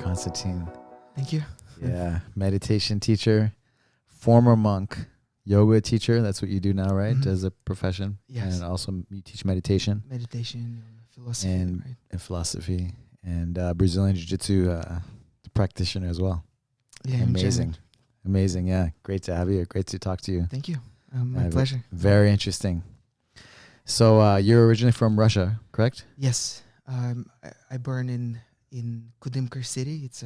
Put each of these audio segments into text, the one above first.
Konstantin. Thank you. Yeah, meditation teacher, former monk, yoga teacher. That's what you do now, right? As a profession. Yes. And also you teach meditation Meditation, philosophy, and, right? and philosophy and Brazilian Jiu-Jitsu practitioner as well. Yeah, I'm Amazing. German. Amazing. Yeah. Great to have you. Great to talk to you. Thank you. My pleasure. Very interesting. So you're originally from Russia, correct? Yes. I born in Kudymkar city. It's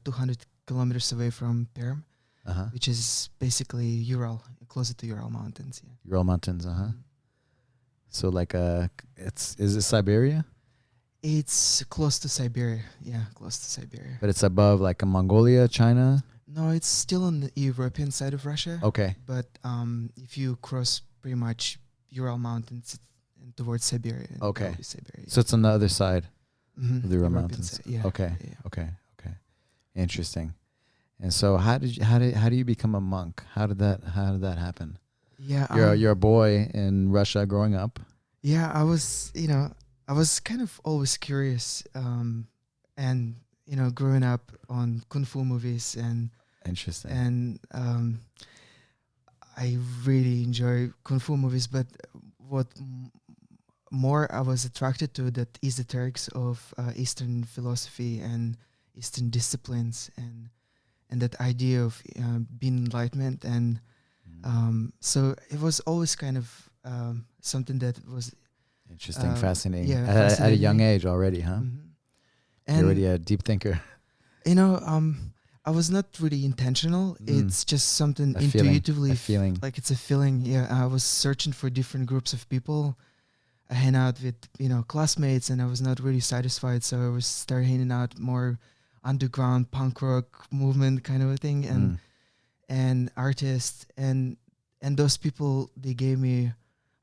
200 kilometers away from Perm, which is basically Ural, closer to Ural Mountains. Yeah. Ural Mountains, So like is it Siberia? It's close to Siberia. Yeah, close to Siberia. But it's above like Mongolia, China? No, it's still on the European side of Russia. Okay. But if you cross pretty much Ural Mountains and towards Siberia. Okay. that'll be Siberia. So it's on the other side of the Ural European Mountains. side, yeah. Okay. Yeah. Okay. Interesting. And so how do you become a monk? How did that happen? Yeah. You're a boy in Russia growing up. Yeah, I was kind of always curious, and growing up on kung fu movies and Interesting. and I really enjoy kung fu movies. But what more I was attracted to that esoterics of Eastern philosophy and Eastern disciplines and that idea of being enlightenment and so it was always kind of something that was interesting, fascinating. yeah, At a young age already, huh? And You're already a deep thinker. I was not really intentional. It's just something A feeling, intuitively, a feeling. like it's a feeling. Yeah, I was searching for different groups of people. I hang out with classmates, and I was not really satisfied, so I was started hanging out more underground punk rock movement kind of a thing, and artists, and those people, they gave me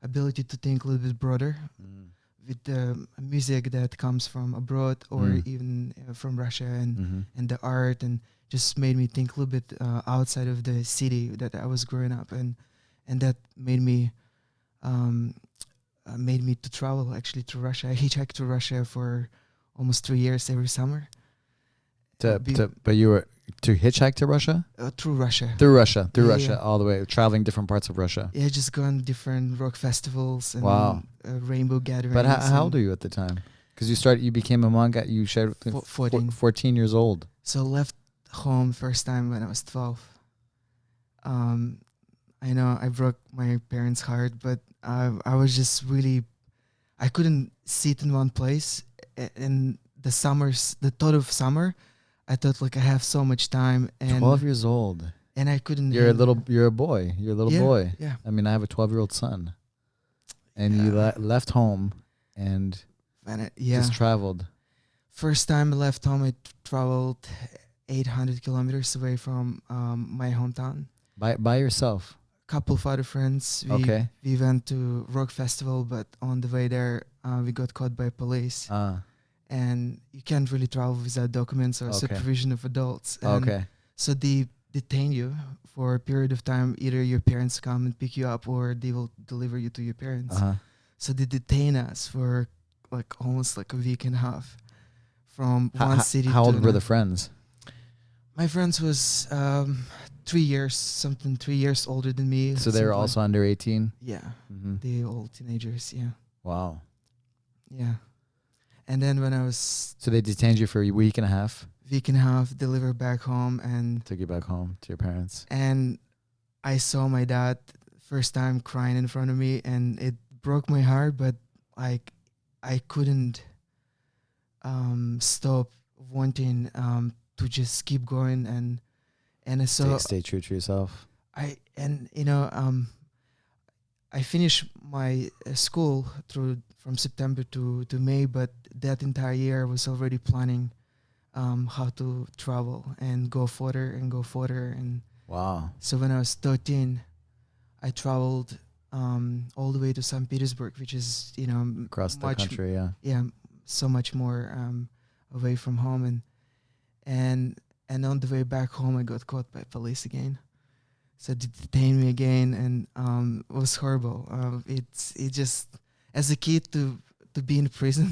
ability to think a little bit broader with the music that comes from abroad or even from Russia and the art, and just made me think a little bit outside of the city that I was growing up, and that made me to travel actually to Russia. I hitchhiked to Russia for almost 3 years every summer. But you were to hitchhike to Russia? Through Russia. Through Russia, Yeah. all the way, traveling different parts of Russia. Yeah, just going to different rock festivals and Wow. rainbow gatherings. But how old are you at the time? Because you became a monk at, you shared 14 years old. So left home first time when I was 12. I know I broke my parents' heart, but I was just really, I couldn't sit in one place. In the thought of summer, I thought like I have so much time. And 12 years old. And I couldn't. You're a boy. You're a little boy. Yeah. I mean, I have a 12-year-old son. And you left home and just traveled. First time I left home, I traveled 800 kilometers away from my hometown. By yourself? Couple of other friends. We went to rock festival, but on the way there, we got caught by police. And you can't really travel without documents or supervision of adults. And so they detain you for a period of time. Either your parents come and pick you up, or they will deliver you to your parents. So they detain us for like almost like a week and a half from one city. How old were the friends? My friends was 3 years older than me. So they were also under 18? Yeah. They all teenagers, yeah. Wow. Yeah. And then when I was... So they detained you for a week and a half? Delivered back home and... Took you back home to your parents. And I saw my dad first time crying in front of me, and it broke my heart, but like I couldn't stop wanting to just keep going and I saw... Stay true to yourself. I finished my school from September to May, but that entire year I was already planning how to travel and go further. And wow. So when I was 13, I traveled all the way to St. Petersburg, which is across the country, so much more away from home, and on the way back home I got caught by police again. So they detained me again, and it was horrible. It just, as a kid, to be in prison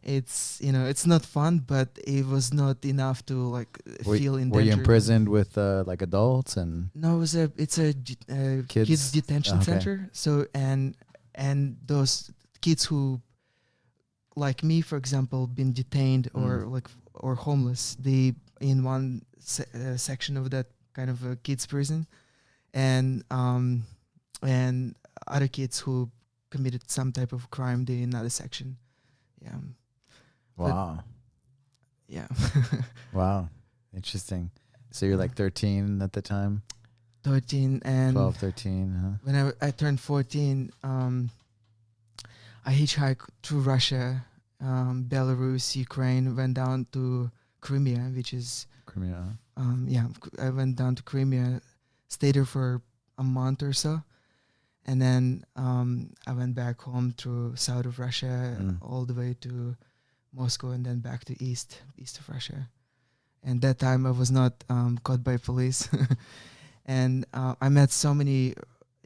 it's it's not fun, but it was not enough to like feel endangered. Were you imprisoned with like adults and No, it's a kids detention center. So and those kids who, like me, for example, been detained or homeless, they in one section of that kind of a kids prison, and other kids who committed some type of crime, they in another section. Yeah. Wow. But, yeah. Wow. Interesting. So you're like 13 at the time? 13 and 12, 13, huh? When I turned 14, I hitchhiked through Russia, Belarus, Ukraine, went down to Crimea, which is Crimea. I went down to Crimea, stayed there for a month or so, and then I went back home through south of Russia, all the way to Moscow, and then back to east of Russia. And that time I was not caught by police, and I met so many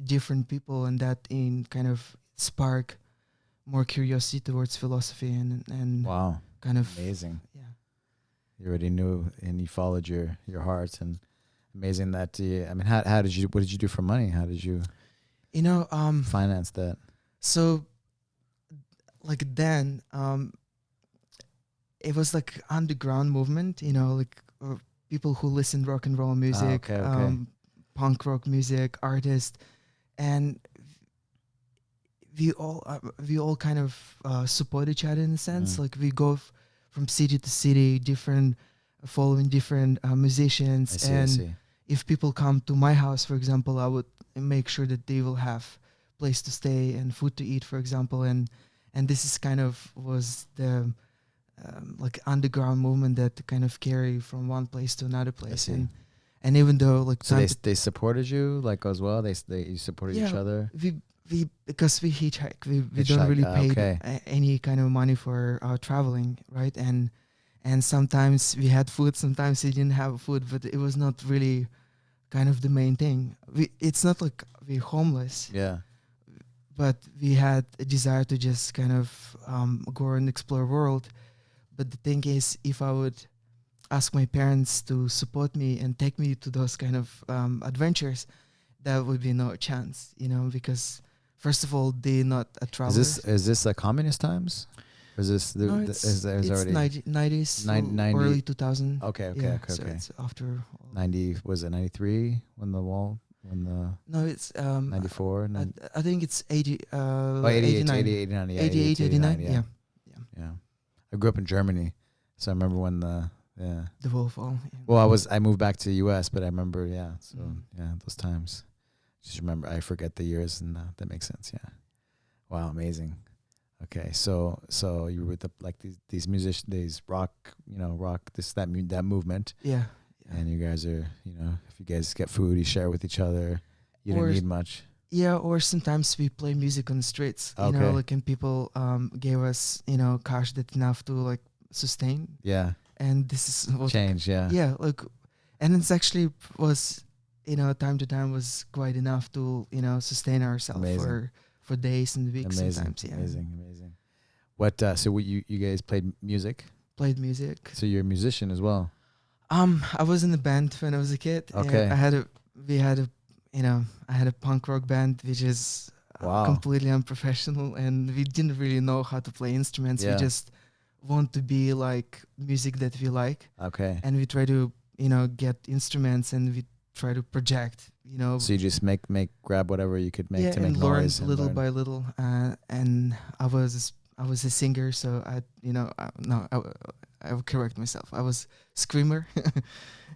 different people, and that in kind of spark more curiosity towards philosophy and wow, kind of amazing. Yeah, you already knew and you followed your heart, and amazing that I mean, what did you do for money? How did you finance that? So like then it was like underground movement, like people who listened rock and roll music, punk rock music, artists, and we all kind of support each other in a sense. Like we go from city to city, following different musicians. I see. If people come to my house, for example, I would make sure that they will have place to stay and food to eat, for example. And this is kind of was the like underground movement that kind of carry from one place to another place. And even though like so they supported you like as well. They you supported each other. We because we hitchhike, we don't really pay any kind of money for traveling, right? And sometimes we had food, sometimes we didn't have food, but it was not really kind of the main thing. It's not like we're homeless. Yeah. But we had a desire to just kind of go and explore world. But the thing is, if I would ask my parents to support me and take me to those kind of adventures, there would be no chance, because first of all, they're not a traveler. Is this like communist times? Or is this it's already 90s, 90, early 2000. Okay. So it's after 90. Was it 93 when the wall? No, it's 94. I think it's 80. 88, 89. Yeah, 88, 89. Yeah. I grew up in Germany, so I remember when the wall fall. Yeah. Well, I moved back to the U.S., but I remember those times. Just remember, I forget the years, and that makes sense. Yeah. Wow, amazing. Okay, so you were with these musicians, these rock, that movement. Yeah. And you guys are, if you guys get food, you share with each other. You don't need much. Yeah, or sometimes we play music on the streets. And people gave us, cash that enough to like sustain. Yeah. And this is what change. Yeah. Yeah, and it's actually was, time to time was quite enough to, sustain ourselves for days and weeks sometimes. Yeah. Amazing. What? So you guys played music? Played music. So you're a musician as well. I was in a band when I was a kid. Okay. I had a punk rock band, which is completely unprofessional, and we didn't really know how to play instruments. Yeah. We just want to be like music that we like. Okay. And we try to, get instruments, and we try to project, So you just grab whatever you could make to make and noise. Learn little by little. And I was a singer, so I would correct myself. I was screamer,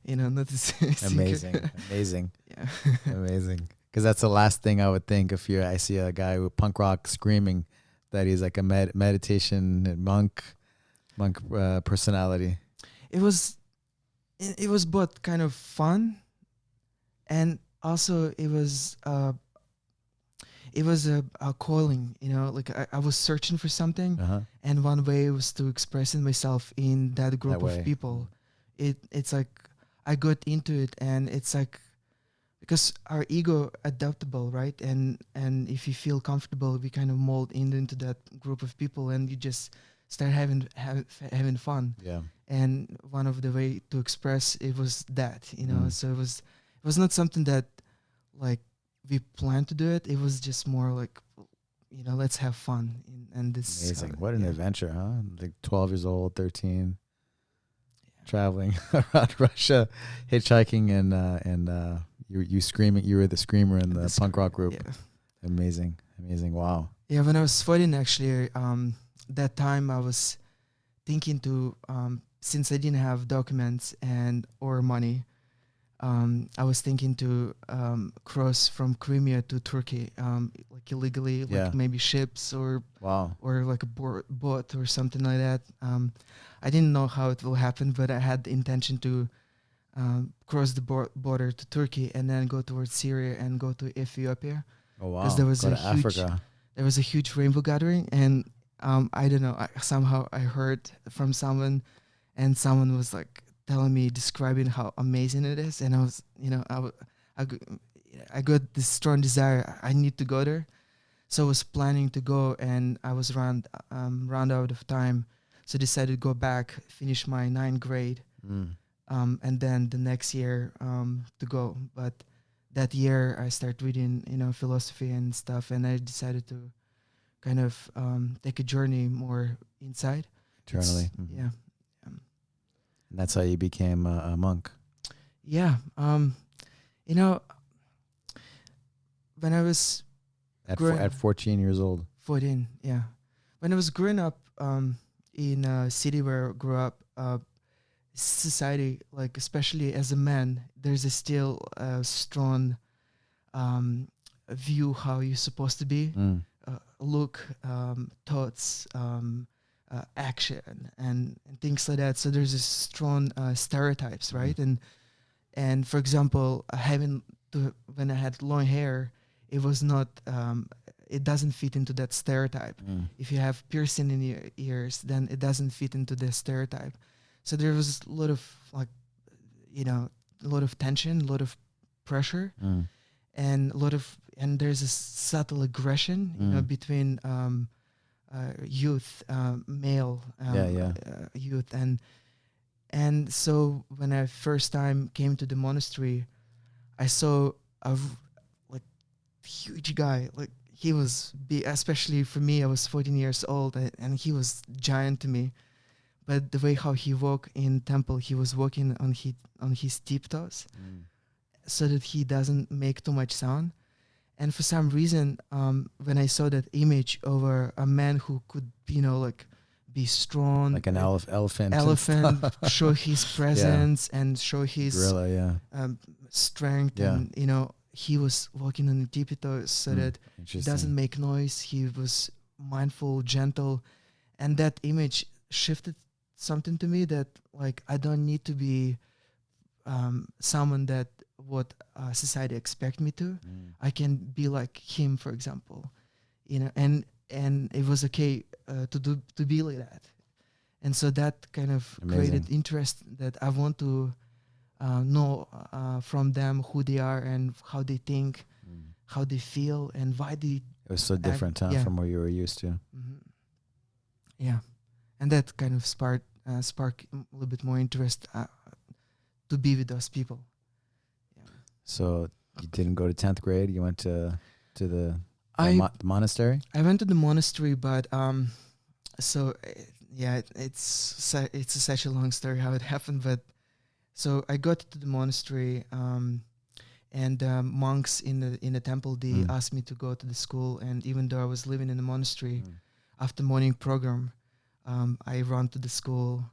not a singer. Amazing. Yeah. Amazing. Because that's the last thing I would think if I see a guy with punk rock screaming, that he's like a meditation monk personality. It was both kind of fun, and also it was a calling, like I was searching for something, and one way was to express myself in that group of people. It's like I got into it, and it's like, because our ego adaptable, right? And if you feel comfortable, we kind of mold into that group of people, and you just start having fun. Yeah. And one of the way to express it was that, you know. Mm. So it was not something that like we planned to do it. It was just more like, you know, let's have fun. And this Amazing. What an adventure, huh? Like 12 years old, 13, traveling around Russia, hitchhiking, and you screaming. You were the screamer in the punk rock group. Yeah. Amazing. Wow. Yeah, when I was 14, actually, that time I was thinking to, since I didn't have documents or money, I was thinking to cross from Crimea to Turkey, like illegally, like maybe ships or like a boat or something like that. I didn't know how it will happen, but I had the intention to cross the border to Turkey and then go towards Syria and go to Ethiopia. Oh wow! Because there was Africa. There was a huge rainbow gathering, and I don't know. Somehow I heard from someone, and someone was like telling me, describing how amazing it is, and I was, you know, I got this strong desire. I need to go there, so I was planning to go, and I was run out of time, so decided to go back, finish my 9th grade, and then the next year to go. But that year I started reading, you know, philosophy and stuff, and I decided to kind of take a journey more inside. Internally. Yeah. And that's how you became a monk. Yeah. You know, when I was at 14 years old. 14, yeah. When I was growing up in a city where I grew up, society, like especially as a man, there's still a strong view how you're supposed to be, look, thoughts, action, and things like that. So there's a strong stereotypes, right? And for example, when I had long hair, it was not. It doesn't fit into that stereotype. If you have piercing in your ears, then it doesn't fit into the stereotype. So there was a lot of a lot of tension, a lot of pressure, and there's a subtle aggression, you know, between youth, male youth, and so when I first time came to the monastery, I saw a huge guy. Like he was especially for me. I was 14 years old, and he was giant to me. But the way how he walked in temple, he was walking on his tiptoes, so that he doesn't make too much sound. And for some reason, when I saw that image of a man who could, you know, like be strong, like an elephant, show his presence and show his gorilla, strength, and you know, he was walking on the tiptoes so that he doesn't make noise. He was mindful, gentle, and that image shifted something to me that like I don't need to be someone that what society expect me to. I can be like him, for example, you know, and it was okay to be like that. And so that kind of created interest that I want to know from them who they are and how they think, how they feel, and why they. It was so different from what you were used to. Yeah, and that kind of spark a little bit more interest to be with those people. Yeah. So you didn't go to 10th grade. You went to the monastery. I went to the monastery, but it's such a long story how it happened. But so I got to the monastery, and monks in the temple, they asked me to go to the school. And even though I was living in the monastery, after morning program, I run to the school.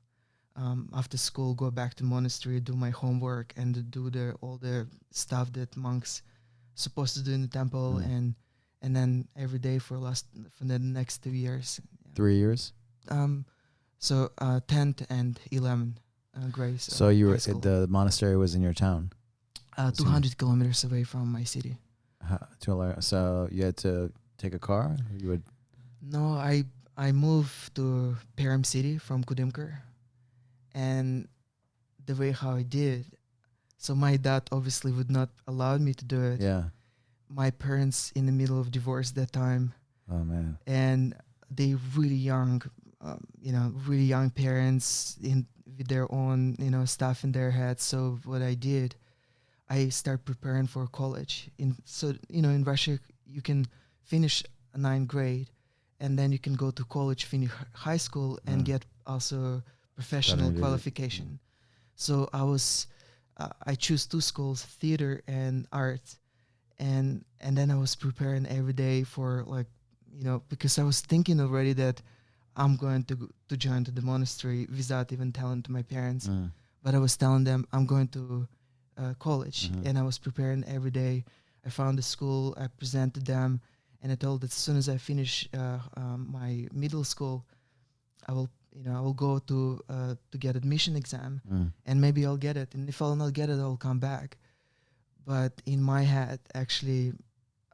After school, go back to monastery, do my homework, and do all the stuff that monks supposed to do in the temple, and then every day for the next 2 years. 3 years. So 10th and 11th grade. So you were the monastery was in your town. 200 kilometers away from my city. So you had to take a car. You would. No, I moved to Prem city from Kudimker. And the way how I did, so my dad obviously would not allow me to do it. Yeah. My parents in the middle of divorce that time. Oh man. And they really young. really young parents with their own, stuff in their heads. So what I did, I start preparing for college. In Russia, you can finish a ninth grade, and then you can go to college, finish high school, and get also professional qualification. So I choose two schools, theater and art, and then I was preparing every day for because I was thinking already that I'm going to join to the monastery without even telling to my parents. But I was telling them I'm going to college, and I was preparing every day. I found a school, I presented them, and I told that as soon as I finish my middle school, I will go to get admission exam, and maybe I'll get it. And if I'll not get it, I'll come back. But in my head, actually,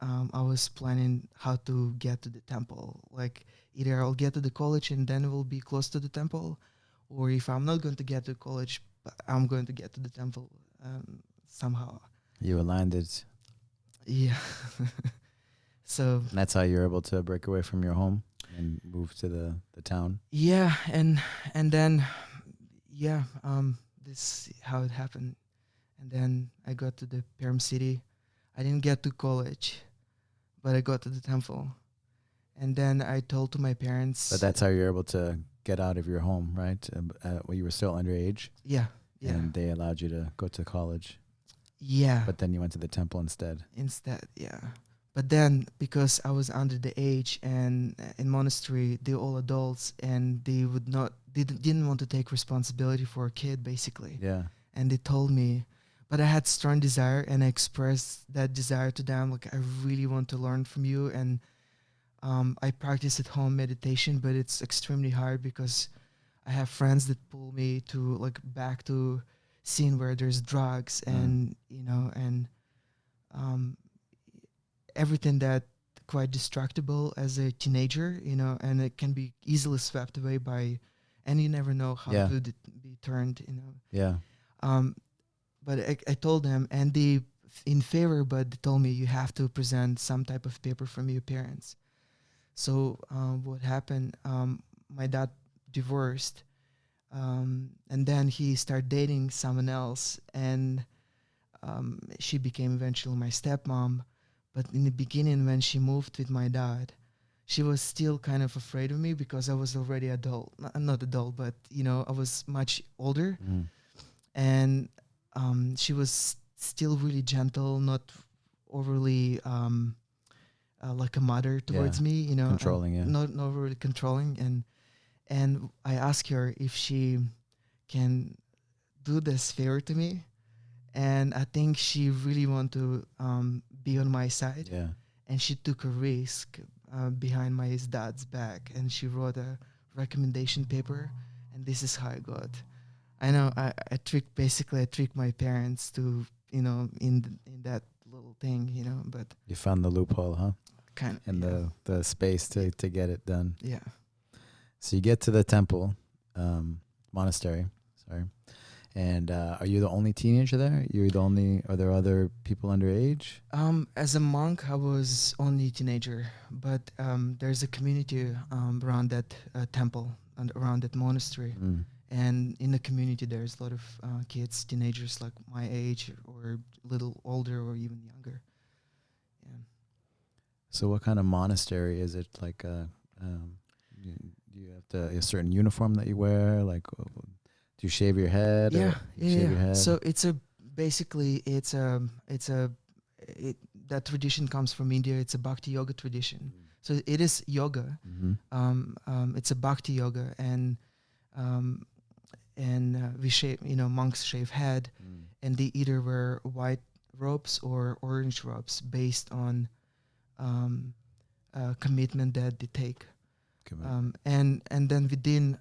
I was planning how to get to the temple. Like either I'll get to the college and then we'll be close to the temple, or if I'm not going to get to college, but I'm going to get to the temple somehow. You aligned it. Yeah. So and that's how you're able to break away from your home and move to the town. Yeah, and then this is how it happened. And then I got to the Prem city. I didn't get to college, but I got to the temple. And then I told to my parents. But that's how you're able to get out of your home, right? When you were still underage. Yeah. And they allowed you to go to college. Yeah. But then you went to the temple instead. Yeah. But then because I was under the age, and in monastery they're all adults, and they didn't want to take responsibility for a kid basically. Yeah. And they told me, but I had strong desire, and I expressed that desire to them. Like, I really want to learn from you. And I practice at home meditation, but it's extremely hard because I have friends that pull me to back to scene where there's drugs and everything that quite destructible as a teenager, and it can be easily swept away by, and you never know how to be turned, Yeah. But I told them, and they in favor, but they told me you have to present some type of paper from your parents. So what happened? My dad divorced, and then he started dating someone else, and she became eventually my stepmom. But in the beginning, when she moved with my dad, she was still kind of afraid of me because I was already adult. Not adult, but I was much older, and she was still really gentle, not overly like a mother towards me, controlling, not overly controlling. And I asked her if she can do this favor to me, and I think she really want to be on my side. Yeah. And she took a risk behind my dad's back, and she wrote a recommendation paper, and this is how I got. I know I tricked my parents to, in that little thing, but you found the loophole, huh? Kind of. And the space to get it done. Yeah. So you get to the temple, monastery, sorry. And are you the only teenager there? Are there other people underage? As a monk, I was only teenager, but there's a community around that temple and around that monastery. And in the community, there's a lot of kids, teenagers like my age or a little older or even younger. Yeah. So what kind of monastery is it? Like, do you have a certain uniform that you wear? Like, do you shave your head? Yeah. Shave your head? So that tradition comes from India. It's a bhakti yoga tradition. So it is yoga. It's a bhakti yoga, and we shave. Monks shave head, and they either wear white robes or orange robes based on commitment that they take. And then within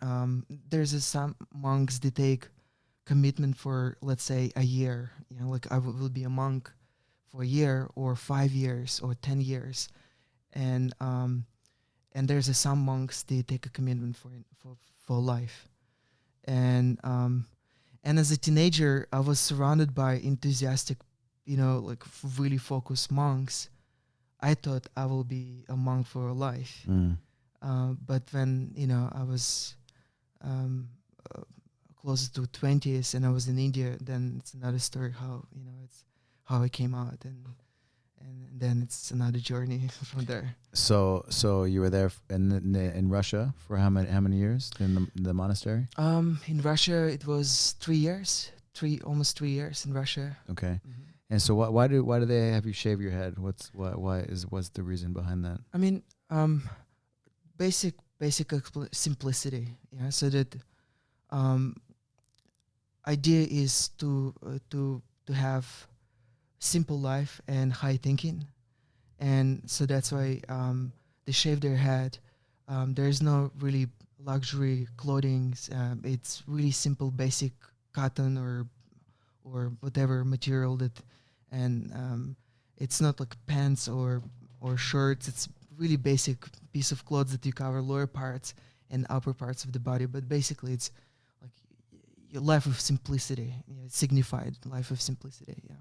there's some monks they take commitment for, let's say, a year. Like I will be a monk for a year or 5 years or 10 years, and there's some monks they take a commitment for life. And as a teenager, I was surrounded by enthusiastic, like really focused monks. I thought I will be a monk for life. But when I was uh, close to 20s and I was in India, then it's another story. How it's how I came out, and then it's another journey from there. So you were there in Russia for how many years in the monastery? In Russia, it was 3 years, almost 3 years in Russia. Okay. Mhm. And so why do they have you shave your head? What's the reason behind that? I mean, basic simplicity. Yeah, so that um, idea is to have simple life and high thinking, and so that's why they shave their head. There's no really luxury clothing. It's really simple, basic cotton or whatever material that, and it's not like pants or shirts. It's really basic piece of clothes that you cover lower parts and upper parts of the body. But basically, it's like your life of simplicity, signified life of simplicity. Yeah.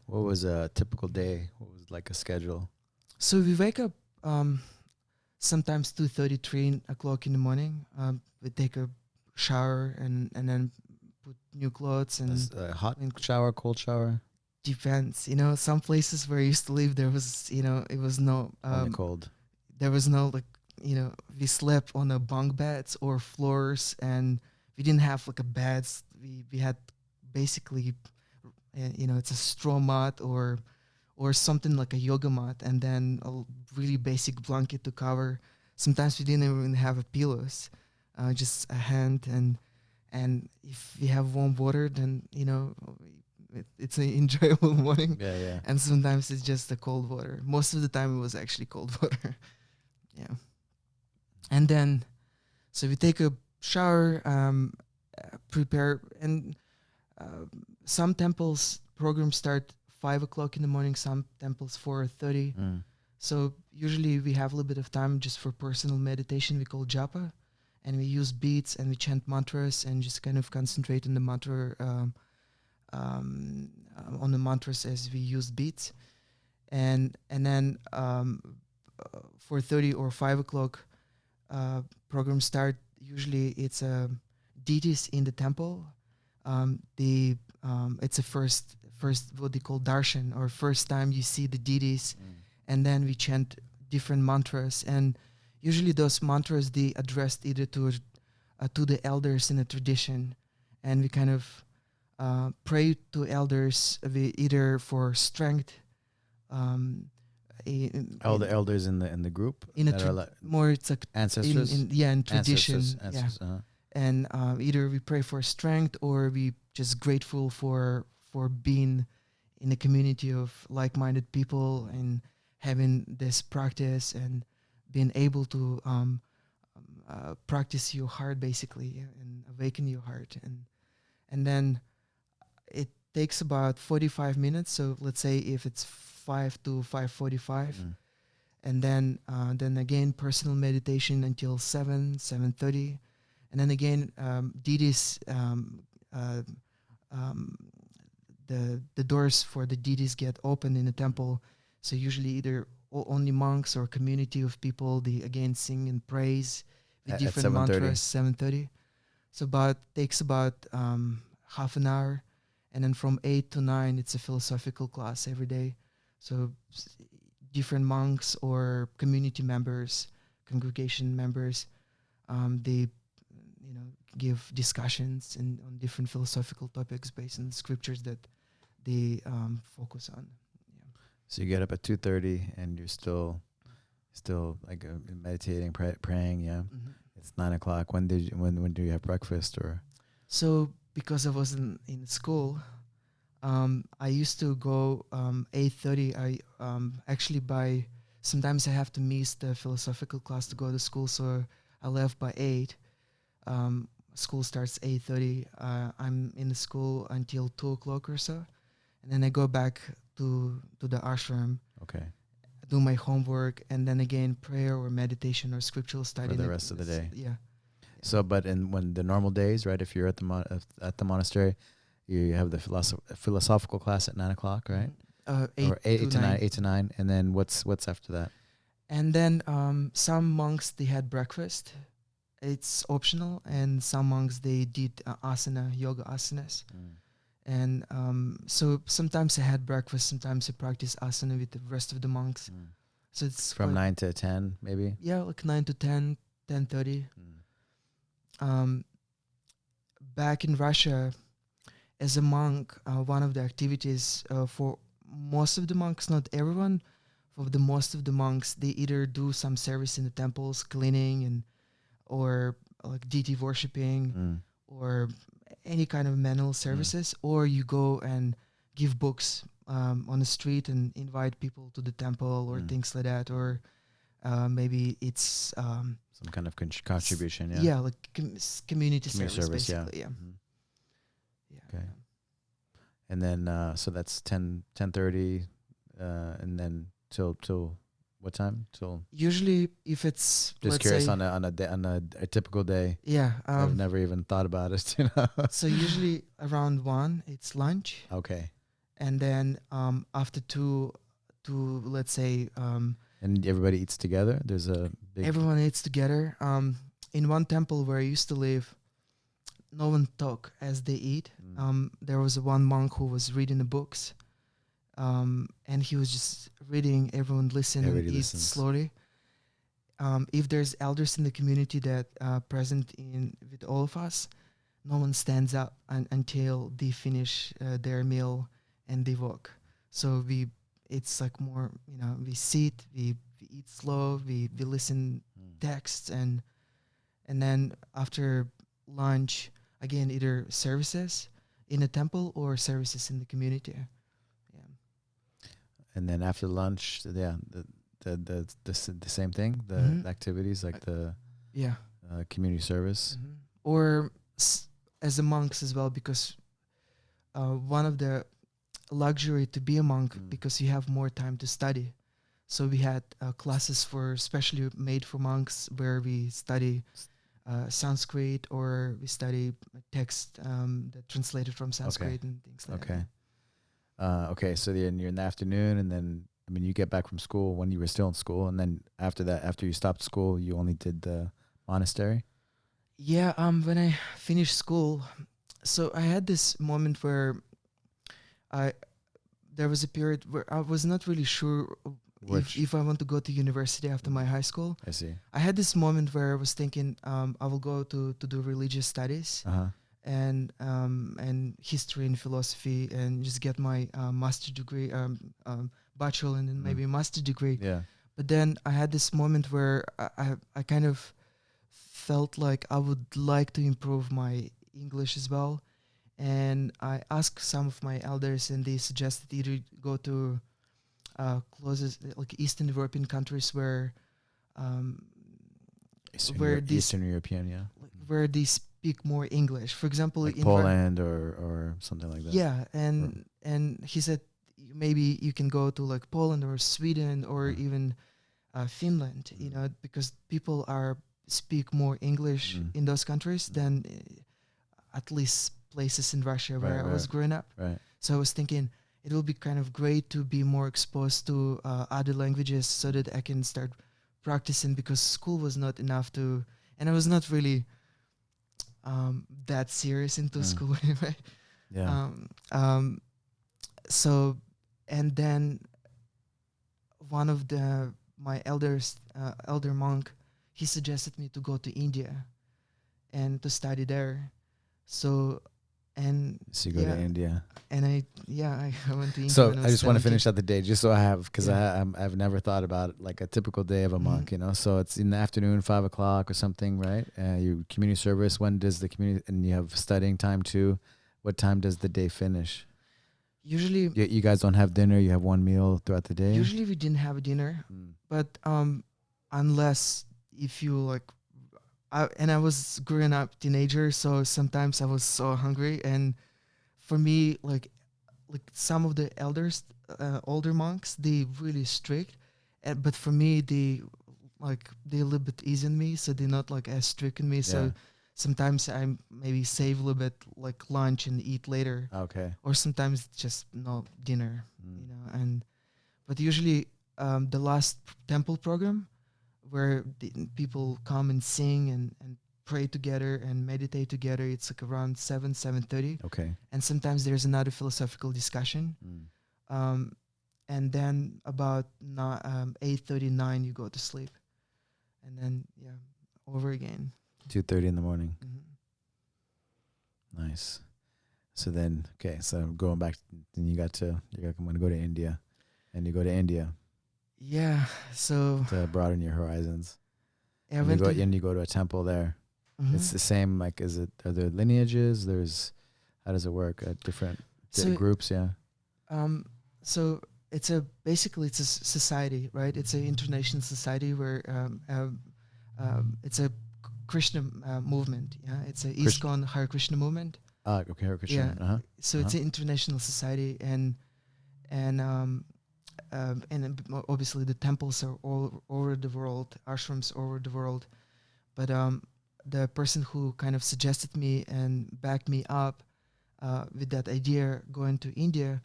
What was a typical day? What was like a schedule? So we wake up sometimes 2:30, 3 o'clock in the morning. We take a shower and then put new clothes and A hot shower, cold shower? depends. Some places where I used to live, there was it was no Only cold. there was no like we slept on a bunk beds or floors, and we didn't have like a beds. We had basically it's a straw mat or something like a yoga mat, and then a really basic blanket to cover. Sometimes we didn't even have a pillows, just a hand, and if we have warm water, then it's an enjoyable morning. Yeah, yeah. And sometimes it's just the cold water. Most of the time it was actually cold water. Yeah. And then, so we take a shower, prepare, and some temples programs start 5 o'clock in the morning, some temples 4:30. So usually we have a little bit of time just for personal meditation. We call japa, and we use beats and we chant mantras and just kind of concentrate on the mantra, on the mantras as we use beats. And then 4:30 or 5 o'clock program start. Usually it's deities in the temple. It's a first what they call darshan, or first time you see the deities, and then we chant different mantras, and usually those mantras they addressed either to the elders in the tradition, and we kind of pray to elders either for strength. All the elders in the group In more it's like ancestors. in tradition. Ancestors, Yeah. And either we pray for strength or we just grateful for being in a community of like-minded people and having this practice and being able to practice your heart basically and awaken your heart, and then it takes about 45 minutes. So let's say if it's 5 to 5:45, and then again personal meditation until 7:30. And then again, deities, the doors for the deities get opened in the temple. So usually either only monks or community of people, they again sing and praise with different mantras, 7:30. So takes about half an hour. And then from 8 to 9, it's a philosophical class every day. So different monks or community members, congregation members, they give discussions on different philosophical topics based on the scriptures that they focus on. Yeah. So you get up at 2:30 and you're still like meditating, praying. Yeah. Mm-hmm. It's 9 o'clock. When do you have breakfast or? So because I was in school, I used to go 8:30. I actually sometimes I have to miss the philosophical class to go to school, so I left by 8. School starts 8:30. I'm in the school until 2 o'clock or so, and then I go back to the ashram. Okay. Do my homework, and then again prayer or meditation or scriptural study for the rest of the day. Yeah. So, but when the normal days, right? If you're at the monastery, you have the philosophical class at 9 o'clock, right? 8 or 8 to 9, 8 to 9, and then what's after that? And then some monks, they had breakfast. It's optional. And some monks, they did asana, yoga asanas. And so sometimes I had breakfast, sometimes I practiced asana with the rest of the monks. So it's from 9 to 10, maybe. Yeah, like 9 to 10, 10:30. Back in Russia, as a monk, one of the activities for most of the monks, not everyone, for the most of the monks, they either do some service in the temples, cleaning and or like deity worshipping or any kind of manual services, or you go and give books on the street and invite people to the temple or things like that, or maybe it's some kind of contribution. yeah, like community service Yeah. basically. Okay. And then so that's 10:30, and then till what time? Till Usually, if it's just let's curious say, on a typical day. yeah, I've never even thought about it. so usually around 1 it's lunch. Okay. And then after 2 to let's say And everybody eats together. There's a big. everyone eats together. In one temple where I used to live, no one talk as they eat. There was one monk who was reading the books, and he was just reading. Everyone listened and eat slowly. If there's elders in the community that present in with all of us, no one stands up until they finish their meal and they walk. So it's like more, we sit, we eat slow, we listen texts, and then after lunch, again, either services in a temple or services in the community. Yeah. And then after lunch, the same thing, the activities like the community service. Or as a monks as well, because one of the luxury to be a monk because you have more time to study. So we had classes for specially made for monks where we study Sanskrit, or we study text that translated from Sanskrit and things like that. Okay, so then you're in the afternoon, and then you get back from school when you were still in school, and then after that, after you stopped school, you only did the monastery. Yeah, when I finished school, so I had this moment where there was a period where I was not really sure if I want to go to university after my high school. I see. I had this moment where I was thinking I will go to do religious studies and history and philosophy, and just get my master degree, bachelor, and then maybe master degree. Yeah. But then I had this moment where I kind of felt like I would like to improve my English as well. And I asked some of my elders, and they suggested either go to closest, like Eastern European countries where Eastern European, where they speak more English. For example, like in Poland or something like that. Yeah, and he said maybe you can go to like Poland or Sweden or even Finland, because people speak more English in those countries than at least places in Russia where I was growing up. Right. So I was thinking it will be kind of great to be more exposed to other languages so that I can start practicing, because school was not enough to, and I was not really that serious into school anyway. Yeah. So, and then one of my elder monk, he suggested me to go to India and to study there. So you go to India, and I went to India. So I just want to finish out the day, just so I have, because I've never thought about like a typical day of a monk, So it's in the afternoon, 5 o'clock or something, right? You community service. When does the community, and you have studying time too? What time does the day finish? Usually, you guys don't have dinner. You have one meal throughout the day. Usually we didn't have a dinner, but unless if you like. I was growing up teenager, so sometimes I was so hungry, and for me, like some of the elders, older monks, they really strict, but for me, they a little bit easy on me, so they're not like as strict on me. So sometimes I maybe save a little bit like lunch and eat later. Okay. Or sometimes just no dinner, but usually the last temple program where the people come and sing and pray together and meditate together. It's like around 7:30. Okay. And sometimes there's another philosophical discussion. And then about 8:39 you go to sleep, and then over again. 2:30 in the morning. Nice. So then, okay. So going back, then I'm going to go to India, and you go to India. Yeah. So to broaden your horizons. I And went you go to a temple there. It's the same. Like, are there lineages? How does it work? Different groups. Yeah. So it's basically a society, right? It's an international society where it's a Krishna movement. Yeah, it's a ISKCON Hare Krishna movement. Okay, Hare Krishna. Yeah. So it's an international society, and obviously the temples are all over the world, ashrams all over the world. But the person who kind of suggested me and backed me up with that idea going to India,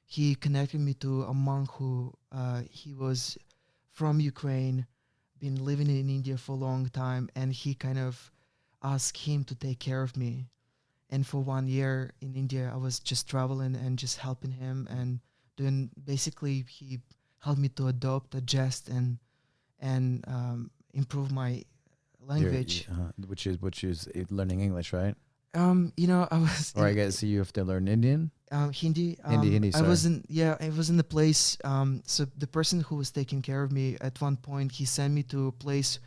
he connected me to a monk who he was from Ukraine, been living in India for a long time, and he kind of asked him to take care of me. And for 1 year in India, I was just traveling and just helping him and doing, basically he helped me to adjust and improve my language. Which is learning English, right? I was. Or I guess you have to learn Indian. Hindi. Hindi. Sorry. I was in the place. So the person who was taking care of me at one point, he sent me to a place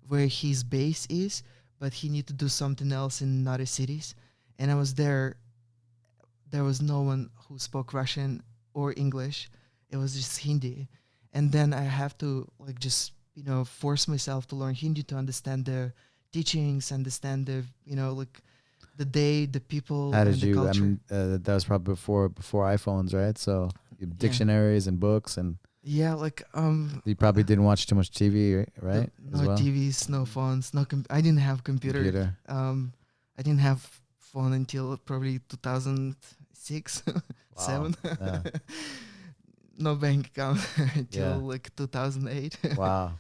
where his base is, but he needed to do something else in other cities. And I was there. There was no one who spoke Russian or English. It was just Hindi. And then I have to force myself to learn Hindi to understand the teachings, understand the the day, the people. How did and the you? culture. I mean, that was probably before iPhones, right? So dictionaries and books, and you probably didn't watch too much TV, right? No TVs, no phones, I didn't have computer. I didn't have phone until probably 2006, 7. Yeah. No bank account until 2008. Wow.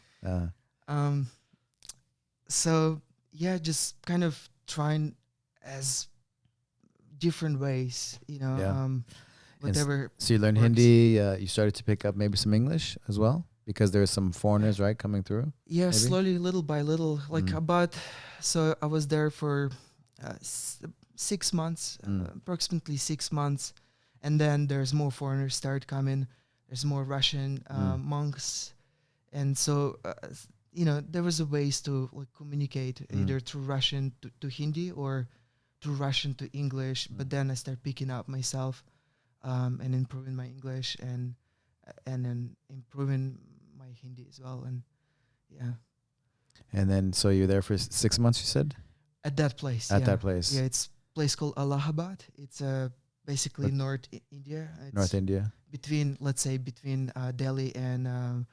So just kind of trying as different ways, whatever. So you learned Hindi. You started to pick up maybe some English as well, because there's some foreigners, right, coming through. Yeah, maybe? Slowly, little by little, so I was there for 6 months, approximately 6 months, and then there's more foreigners start coming. There's more Russian monks, and so there was a ways to communicate either through Russian to Hindi or through Russian to English. But then I start picking up myself and improving my English and then improving my Hindi as well. And And then so you're there for 6 months, you said? At that place. That place. Yeah, it's a place called Allahabad. It's basically North India. It's North India. Between Delhi and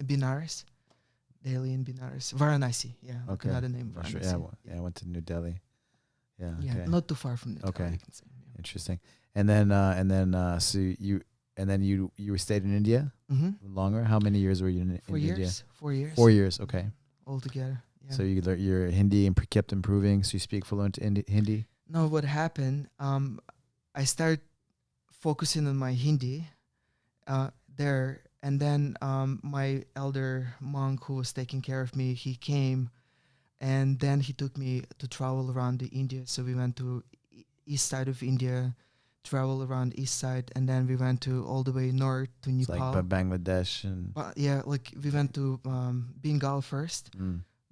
Benares. Delhi and Benares. Varanasi. Yeah. Okay. Another name. Sure. Varanasi. I went to New Delhi. Yeah. Yeah. Okay. Not too far from New Okay. Delhi, you can say. Yeah. Interesting. And then so you stayed in India longer. How many years were you in India? 4 years. 4 years. Okay. Altogether. Yeah. So you learned your Hindi and kept improving. So you speak fluent Hindi. No, what happened? I started focusing on my Hindi there, and then my elder monk who was taking care of me, he came, and then he took me to travel around the India. So we went to east side of India, travel around east side, and then we went to all the way north to Nepal. It's like Bangladesh and. We went to Bengal first,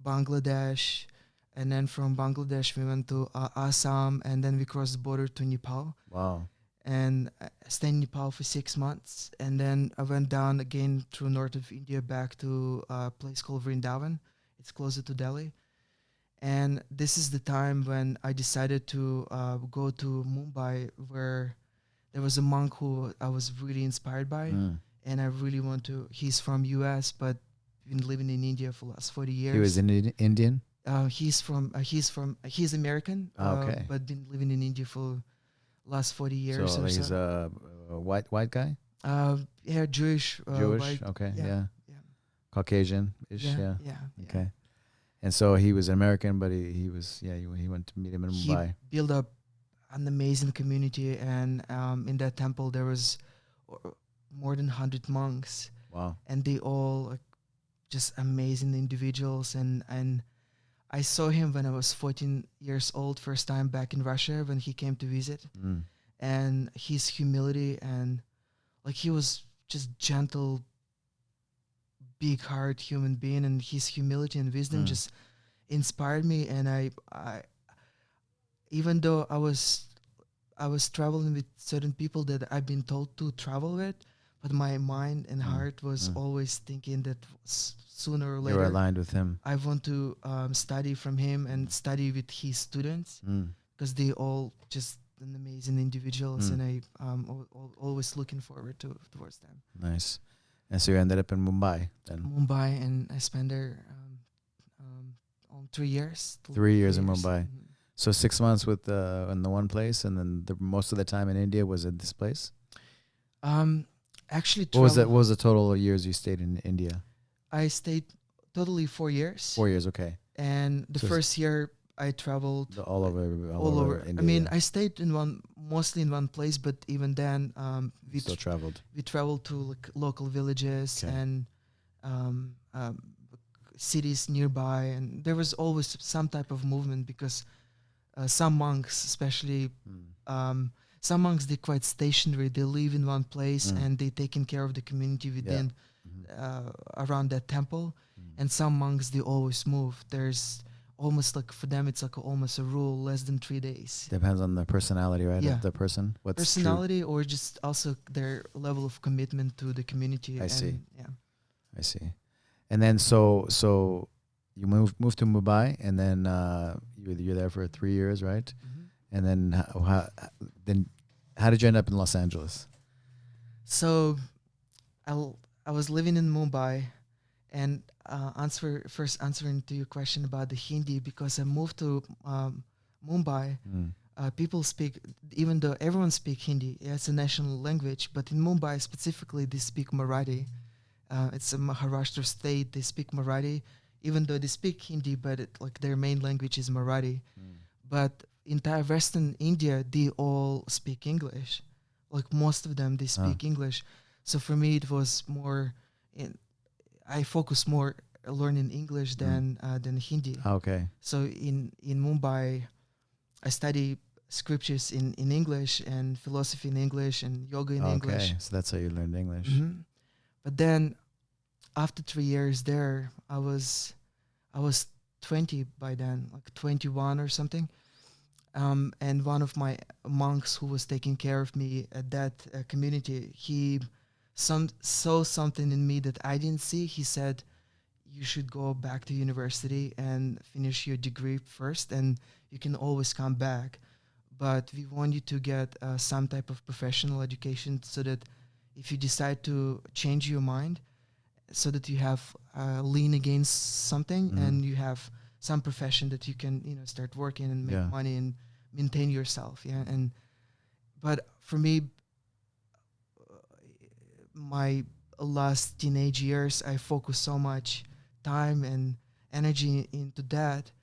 Bangladesh, and then from Bangladesh we went to Assam, and then we crossed the border to Nepal. Wow. And I stayed in Nepal for 6 months, and then I went down again through north of India back to a place called Vrindavan. It's closer to Delhi. And this is the time when I decided to go to Mumbai, where there was a monk who I was really inspired by, and I really want to. He's from US, but been living in India for the last 40 years. He was Indian? He's American, Okay. but been living in India for last 40 years So or he's so. White guy? Yeah, Jewish. Jewish? White, Okay, yeah, yeah. yeah, Caucasian-ish, yeah. yeah. Okay. And so he was American, but he was, he went to meet him in He Mumbai. built up an amazing community, and in that temple there was more than 100 monks, Wow. and they all like, just amazing individuals. And I saw him when I was 14 years old, first time back in Russia when he came to visit, Mm. and his humility, and like he was just gentle, big heart human being, and his humility and wisdom just inspired me. And I even though I was traveling with certain people that I've been told to travel with, but my mind and heart was always thinking that sooner or later You were aligned with him. I want to study from him and study with his students, because they all just an amazing individuals, and I always looking forward towards them. Nice. And so you ended up in Mumbai then. Mumbai, and I spent there on 3 years. 3 years in Mumbai. Mhm. So 6 months with in the one place, and then most of the time in India was at this place. Actually, What was that? What was the total of years you stayed in India? I stayed totally 4 years. 4 years, okay. And the So first year I traveled All over India. I mean, I stayed in mostly in one place, but even then, we still traveled. we traveled to like local villages and cities nearby, and there was always some type of movement, because some monks, especially some monks, they're quite stationary. They live in one place and they taking care of the community within around that temple. And some monks, they always move. There's almost like, for them, it's like almost a rule, less than 3 days. Depends on the personality, right? Yeah. Of the person. What's Personality, or just also their level of commitment to the community. I see. Yeah. I see. And then so you moved to Mumbai, and then you're there for 3 years, right? And then how did you end up in Los Angeles? So I was living in Mumbai, and answering to your question about the Hindi, because I moved to Mumbai. People speak, even though everyone speaks Hindi, it's a national language, but in Mumbai specifically, they speak Marathi. It's a Maharashtra state. They speak Marathi, even though they speak Hindi, but like their main language is Marathi. But entire Western India, they all speak English. Like most of them, they speak English. So for me, it was more, I focused more learning English than Hindi. Okay. So in Mumbai, I study scriptures in English, and philosophy in English, and yoga in English. Okay, so that's how you learned English. But then, after 3 years there, I was 20 by then, like 21 or something. And one of my monks who was taking care of me at that community, he saw something in me that I didn't see. He said, you should go back to university and finish your degree first, and you can always come back. But we want you to get some type of professional education, so that if you decide to change your mind, so that you have lean against something and you have some profession that you can, start working and make money and maintain yourself. Yeah. But for me, my last teenage years, I focused so much time and energy into that.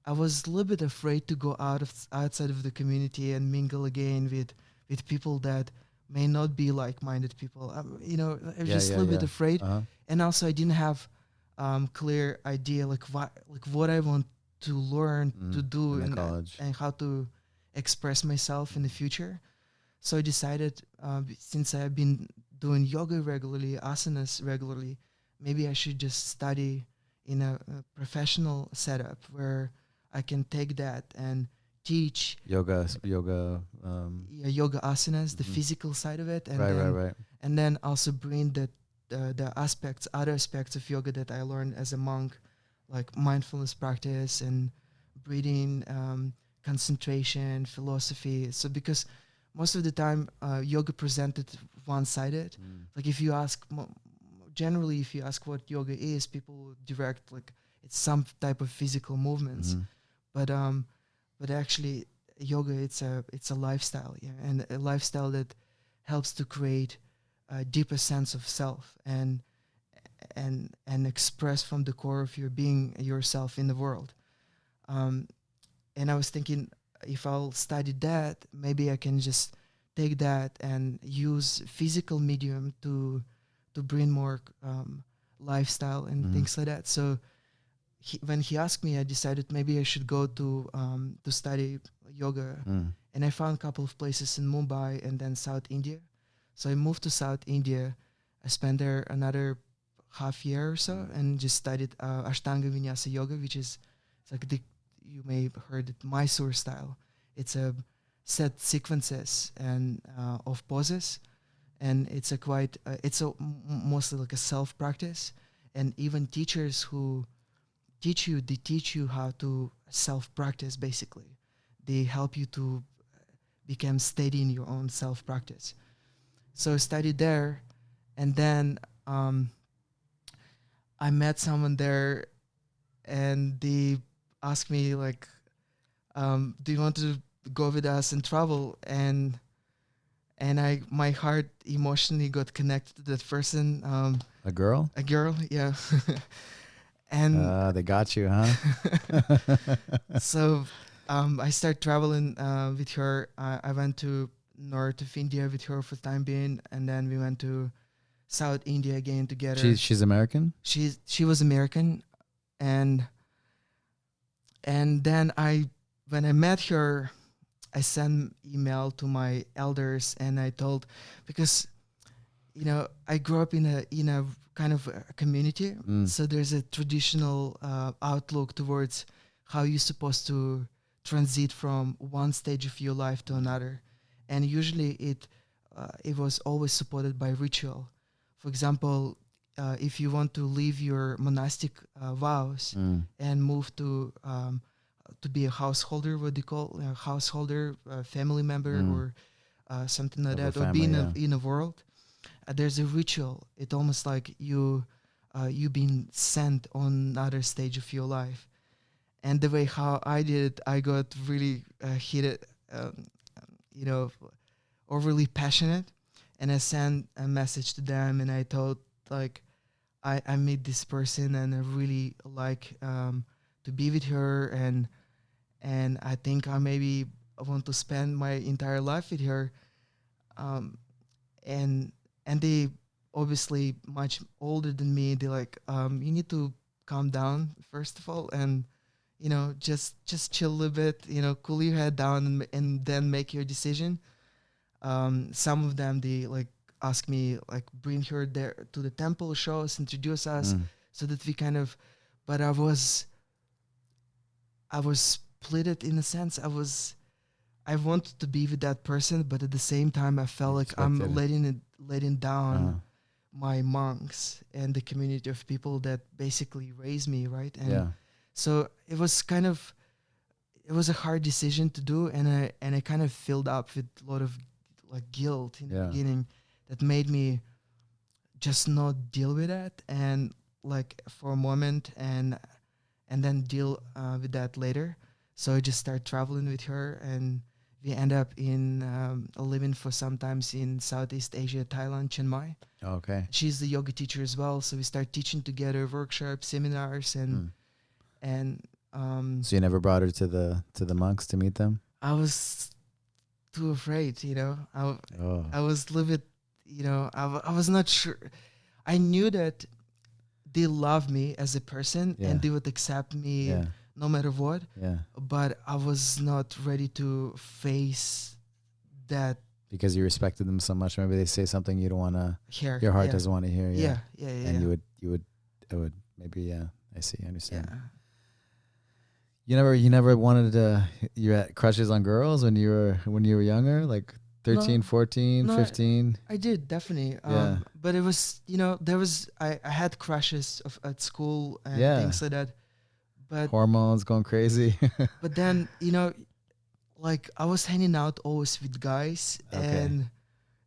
I was a little bit afraid to go outside of the community and mingle again with people that may not be like-minded people. I was just a little bit afraid. And also I didn't have clear idea like what I want to learn to do and how to express myself in the future. So I decided, since I've been doing yoga regularly, asanas regularly, maybe I should just study in a professional setup where I can take that and teach yoga asanas, the physical side of it, and right. And then also bring the other aspects of yoga that I learned as a monk, like mindfulness practice and breathing, concentration, philosophy. So because most of the time yoga presented one-sided. Like if you ask, generally if you ask what yoga is, people would direct like it's some type of physical movements. But actually yoga, it's a lifestyle, and a lifestyle that helps to create a deeper sense of self and express from the core of your being yourself in the world. And I was thinking, if I'll study that, maybe I can just take that and use physical medium to bring more lifestyle and things like that. So when he asked me, I decided maybe I should go to study yoga. And I found a couple of places in Mumbai and then South India. So I moved to South India. I spent there another half year or so and just studied Ashtanga Vinyasa Yoga, which is it's like you may have heard it, Mysore style. It's a set sequences and of poses, and it's a quite mostly like a self practice. And even teachers who teach you, they teach you how to self practice. Basically, they help you to become steady in your own self practice. So I studied there, and then I met someone there, and they asked me like, "Do you want to go with us and travel?" And my heart emotionally got connected to that person. A girl? A girl, yeah. And they got you, huh? so I started traveling with her. I went to north of India with her for the time being, and then we went to South India again together. She's American? She was American, and then when I met her, I sent email to my elders and I told, because I grew up in a kind of a community, so there's a traditional outlook towards how you're supposed to transit from one stage of your life to another, and usually it was always supported by ritual. For example, if you want to leave your monastic vows and move to be a householder, what they call a householder, family member, or something like that, family, or be in a world, there's a ritual. It's almost like you being sent on another stage of your life. And the way how I did it, I got really heated, overly passionate, and I sent a message to them, and I told like, I meet this person and I really like to be with her, and I think I want to spend my entire life with her. And they obviously much older than me. They're like, you need to calm down first of all, and just chill a little bit. Cool your head down, and then make your decision. Some of them, they like ask me like, bring her there to the temple, show us, introduce us, so that we kind of. But I was split in a sense. I wanted to be with that person, but at the same time, I felt like I'm letting down my monks and the community of people that basically raised me, right? And so it was a hard decision to do, and I kind of filled up with a lot of like guilt in the beginning that made me just not deal with that, and like for a moment, and then deal with that later. So I just started traveling with her, and we end up in living for sometimes in Southeast Asia, Thailand, Chiang Mai. Okay. She's the yoga teacher as well, so we start teaching together, workshops, seminars, and so you never brought her to the monks to meet them? I was too afraid, I was a little bit, I was not sure. I knew that they love me as a person and they would accept me no matter what. Yeah. But I was not ready to face that. Because you respected them so much. Maybe they say something you don't want to hear. Your heart doesn't want to hear. Yeah. And you would maybe, I see. I understand. Yeah. You never wanted to, you had crushes on girls when you were younger, like 13, 14, 15? I did, definitely. But it was, I had crushes at school and things like that. But hormones going crazy. But then, like I was hanging out always with guys, and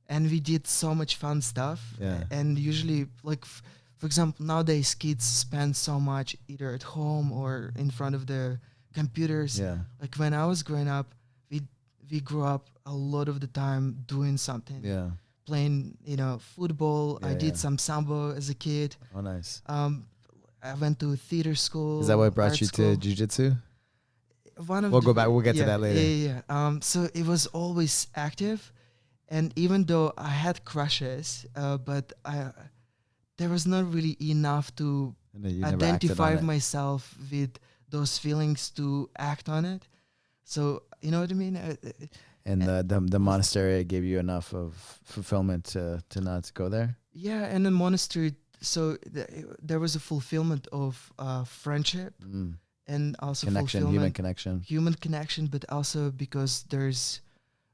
we did so much fun stuff. Yeah. And usually, like, for example, nowadays kids spend so much either at home or in front of the computers. Yeah. Like when I was growing up, we grew up a lot of the time doing something. Yeah. playing, football. I Yeah, did yeah. some sambo as a kid. Oh, nice. I went to theater school. Is that what brought art you school. to jiu-jitsu? One of We'll the go back. We'll get to that later. Yeah. So it was always active, and even though I had crushes, but there was not really enough to And then you never acted identify on it. myself with those feelings to act on it. So you know what I mean? And the monastery gave you enough of fulfillment to not go there. Yeah, and the monastery. So there was a fulfillment of friendship and also Connection, human connection, but also because there's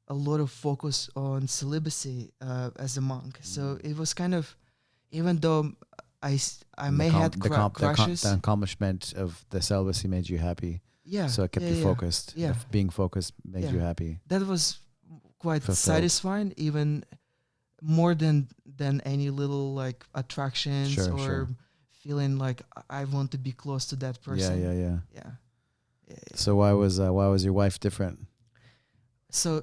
a lot of focus on celibacy as a monk. So it was kind of, even though I And may had crushes. the accomplishment of the celibacy made you happy. Yeah. So it kept you focused. Yeah. Being focused made you happy. That was quite Fulfilled. satisfying, even more than any little like attractions or feeling like I want to be close to that person. Yeah. So why was your wife different? So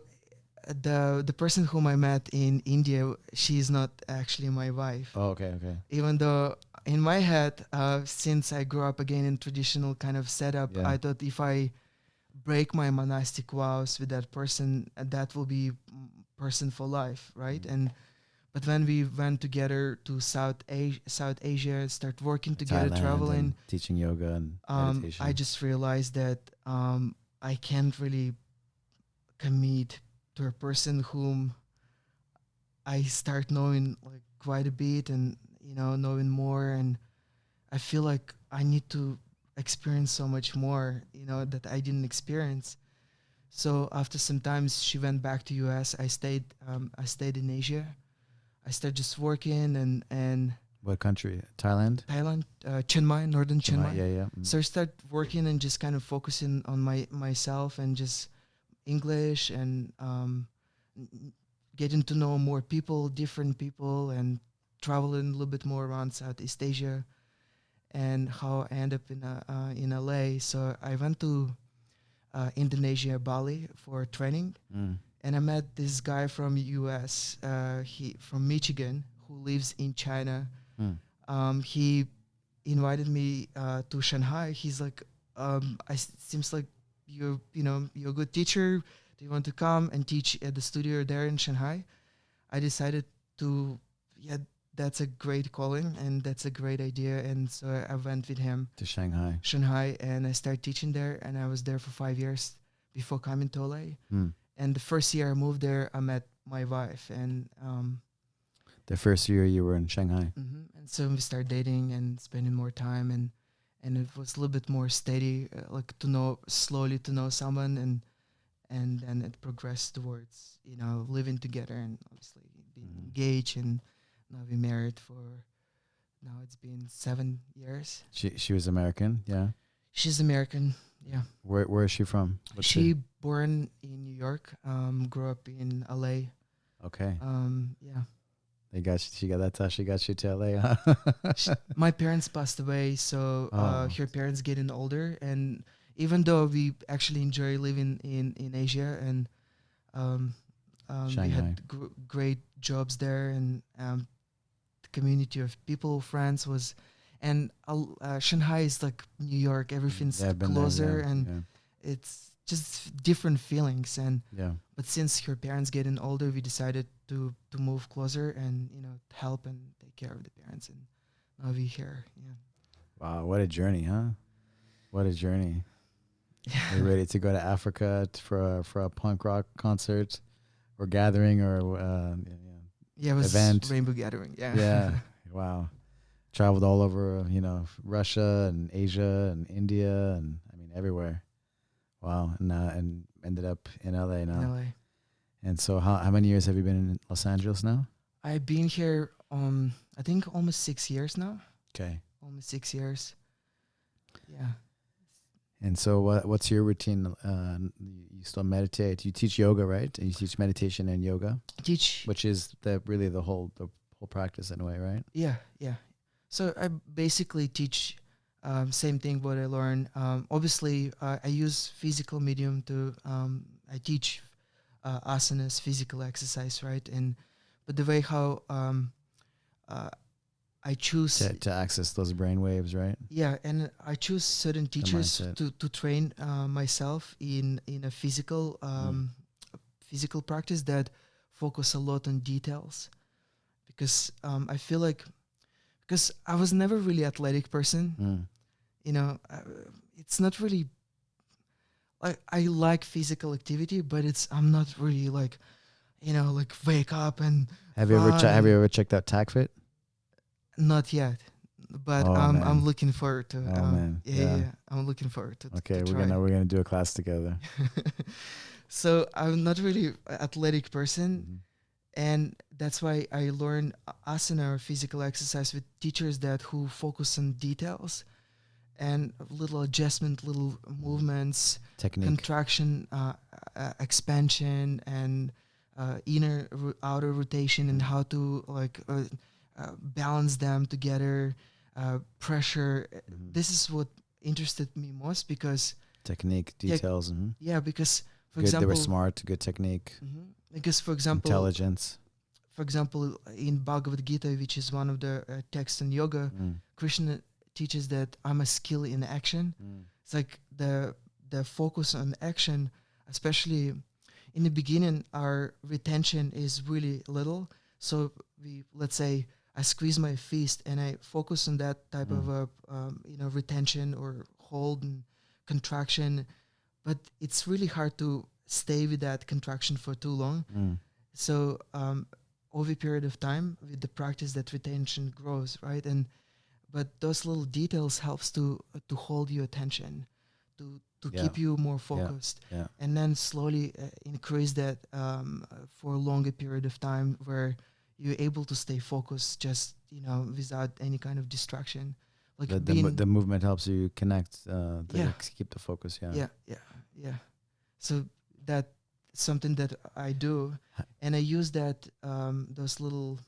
the person whom I met in India, she's not actually my wife. Oh, okay. Even though in my head, since I grew up again in traditional kind of setup, I thought if I break my monastic vows with that person, that will be person for life, right? But when we went together to South Asia, start working together, Thailand, traveling, and teaching yoga and meditation. I just realized that I can't really commit to a person whom I start knowing like quite a bit and knowing more, and I feel like I need to experience so much more that I didn't experience. So after some time she went back to US. I stayed in Asia. I started just working and what country? Thailand, Chiang Mai, northern Chiang Mai. Yeah. So I started working and just kind of focusing on myself and just English and getting to know more people, different people, and traveling a little bit more around Southeast Asia, and how I ended up in LA. So I went to Indonesia, Bali for training, and I met this guy from US, he from Michigan, who lives in China. He invited me to Shanghai. He's like, seems like you're a good teacher. Do you want to come and teach at the studio there in Shanghai? I decided to, that's a great calling and that's a great idea. And so I went with him to Shanghai, and I started teaching there. And I was there for 5 years before coming to LA. And the first year I moved there, I met my wife. And the first year you were in Shanghai. And so we started dating and spending more time, and it was a little bit more steady, like slowly to know someone, and then it progressed towards living together and obviously being engaged, and now we're married now it's been 7 years. She was American, yeah. She's American, yeah. Where is she from? She born in New York, grew up in LA. Okay. Yeah. That's how she got you to LA, huh? My parents passed away, so her parents getting older, and even though we actually enjoy living in Asia, and we had great jobs there, and the community of people, friends was, and Shanghai is like New York, everything's closer, and it's just different feelings. And but since her parents getting older, we decided to move closer and help and take care of the parents, and now we're here. Wow, what a journey, huh? What a journey. Are you ready to go to Africa for a punk rock concert or gathering or it was event? Rainbow Gathering. Wow. Traveled all over Russia and Asia and India and everywhere. Wow. And ended up in LA now. In LA. And so how many years have you been in Los Angeles now? I've been here I think almost 6 years now. Okay. Almost 6 years. Yeah. And so what's your routine? You still meditate. You teach yoga, right? And you teach meditation and yoga? Which is really the whole practice in a way, right? Yeah. So I basically teach same thing what I learned. Obviously, I use physical medium to I teach asanas, physical exercise, right? but the way how uh, I choose to access those brain waves, right? yeah, and I choose certain teachers mindset. to train myself in a physical practice that focus a lot on details, because I feel like, because I was never really athletic person, you know, it's not really like I like physical activity, but I'm not really like, you know, like wake up and Have you ever checked out TACFit? not yet, but Oh, I'm man. looking forward to. Oh, man. Yeah, I'm looking forward to. Okay, to we're try. gonna do a class together. So I'm not really athletic person, and that's why I learn asana or physical exercise with teachers that who focus on details and little adjustment, little movements, Technique. contraction, expansion, and outer rotation, and how to like balance them together, pressure. This is what interested me most, because Technique, details. yeah, because for Good, they were example, smart, good technique, because for example, intelligence. for example, in Bhagavad Gita, which is one of the texts on yoga, Krishna teaches that I'm a skill in action. It's like the focus on action, especially in the beginning, our retention is really little. So let's say I squeeze my fist and I focus on that type of retention or hold and contraction, but it's really hard to stay with that contraction for too long. So over a period of time, with the practice, that retention grows, right? But those little details helps to hold your attention, to keep you more focused, and then slowly increase that for a longer period of time, where you're able to stay focused, just without any kind of distraction. Like the movement helps you connect, keep the focus. Yeah. So that's something that I do, and I use that those little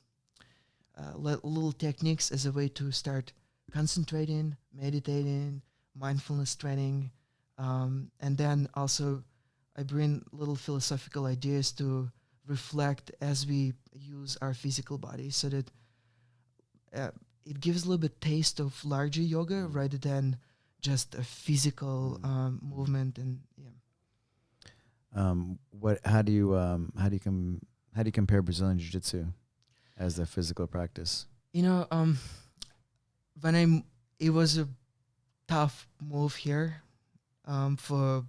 techniques as a way to start concentrating, meditating, mindfulness training, and then also I bring little philosophical ideas to reflect as we use our physical body, so that it gives a little bit taste of larger yoga rather than just a physical movement. And how do you compare Brazilian Jiu-Jitsu as a physical practice? It was a tough move here. For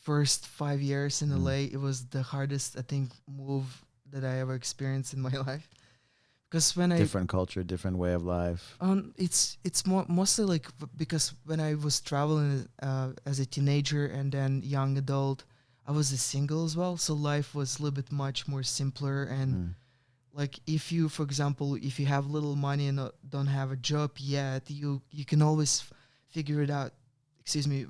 first 5 years in LA, it was the hardest, I think, move that I ever experienced in my life. Because different culture, different way of life. It's mostly like because when I was traveling as a teenager and then young adult, I was a single as well, so life was a little bit much more simpler. And like if you, for example, if you have little money and don't have a job yet, you can always figure it out.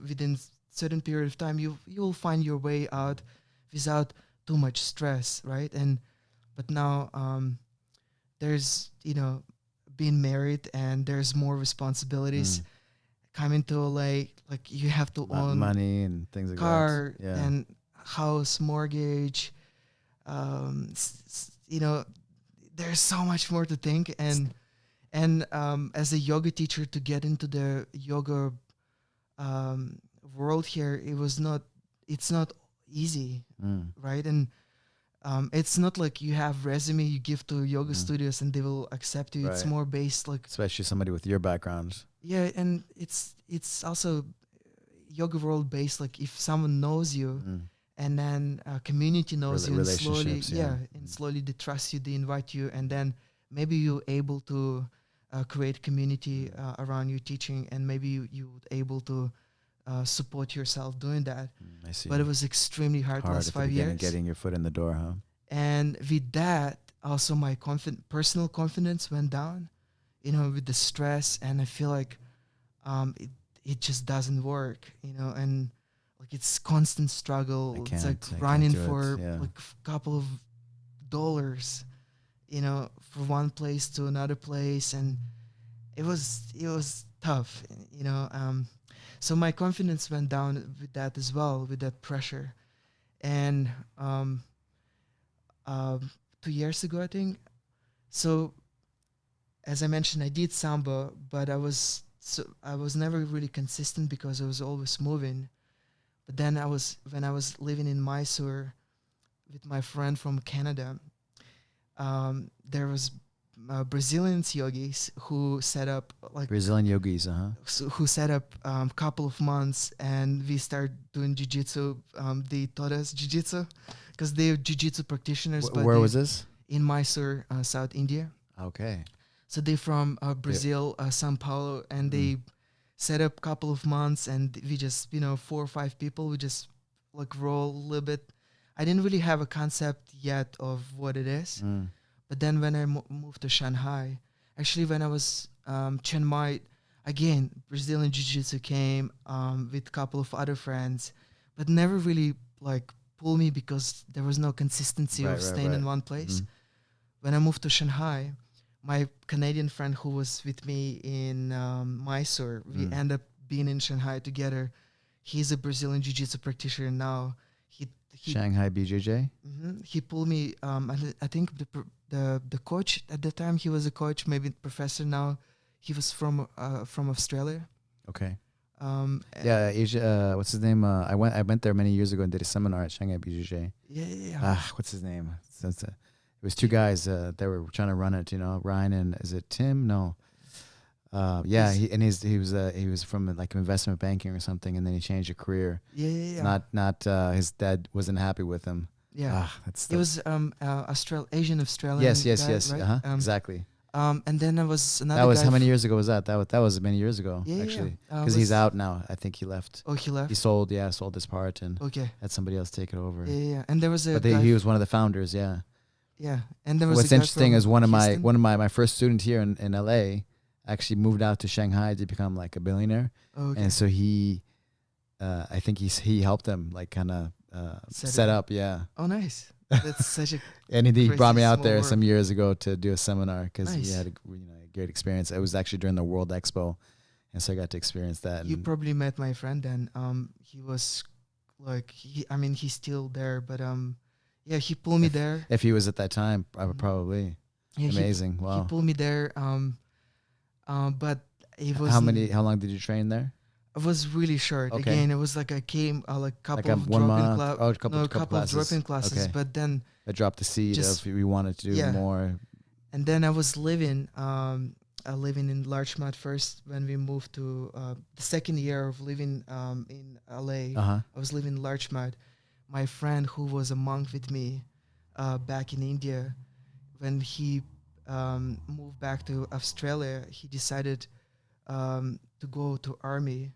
Within certain period of time, you will find your way out without too much stress, right? But now there's being married and there's more responsibilities coming to LA. Like you have to own money and things like car that. and house, mortgage. There's so much more to think, and as a yoga teacher, to get into the yoga world here, it's not easy, right? And it's not like you have resume you give to yoga studios and they will accept you. Right. It's more based like, especially somebody with your background. Yeah, and it's also yoga world based. Like if someone knows you, and then a community knows you, and slowly they trust you, they invite you, and then maybe you're able to create community around you teaching, and maybe you would able to support yourself doing that. I see. But it was extremely hard last 5 years. Getting your foot in the door, huh? And with that, also my personal confidence went down, with the stress, and I feel like it just doesn't work, and like it's constant struggle. It's like running for like a couple of dollars, for one place to another place, and it was tough, so my confidence went down with that as well, with that pressure. And 2 years ago, I think. So as I mentioned, I did Samba, but I was never really consistent because I was always moving. But then when I was living in Mysore with my friend from Canada, there was Brazilian yogis who set up like Brazilian yogis, who set up couple of months, and we started doing jiu-jitsu. They taught us jiu-jitsu because they're jiu-jitsu practitioners. Where was this? In Mysore, South India. Okay. So they're from Brazil, Sao Paulo, and they set up couple of months, and we just 4 or 5 people. We just like roll a little bit. I didn't really have a concept yet of what it is. But then when I moved to Shanghai, actually when I was Chiang Mai, again, Brazilian Jiu-Jitsu came with a couple of other friends, but never really like pulled me because there was no consistency of staying in one place. When I moved to Shanghai, my Canadian friend who was with me in Mysore, we ended up being in Shanghai together. He's a Brazilian Jiu-Jitsu practitioner now. Shanghai BJJ? He pulled me, I think the coach at the time, he was a coach, maybe professor now. He was from Australia. Okay. Asia. What's his name? I went there many years ago and did a seminar at Shanghai BJJ. Yeah. What's his name? It was 2 guys that were trying to run it. Ryan and is it Tim? No. He was from like investment banking or something, and then he changed a career. Not his dad wasn't happy with him. It was Asian Australian. Yes. Right? Exactly. And then there was another. That was guy how many years ago was that? That was many years ago, Yeah, actually. Because he's out now. I think he left. Oh, he left. He sold his part and Okay. had somebody else take it over. Yeah. And there was a. But he was one of the founders. Yeah. Yeah, and there was. What's interesting is one of my first students here in LA actually moved out to Shanghai to become like a billionaire. Okay. And so he, I think he helped them like kind of set up. Yeah. Oh, nice. That's such a. And he brought me out there world. some years ago to do a seminar because he Nice. had a great experience. It was actually during the World Expo, and so I got to experience that. You probably met my friend then. He was like he's still there, but he pulled me there. If he was at that time, I would probably. Yeah, Amazing! Wow. He pulled me there. But it was. How long did you train there? It was really short. Okay. Again, it was like I came like couple Like of 1 month? drop-in Oh, couple of classes. drop-in classes. Okay. But then I dropped the seed of we wanted to do more. And then I was living in Larchmont first when we moved to the second year of living in LA. I was living in Larchmont. My friend who was a monk with me back in India, when he moved back to Australia, he decided to go to army,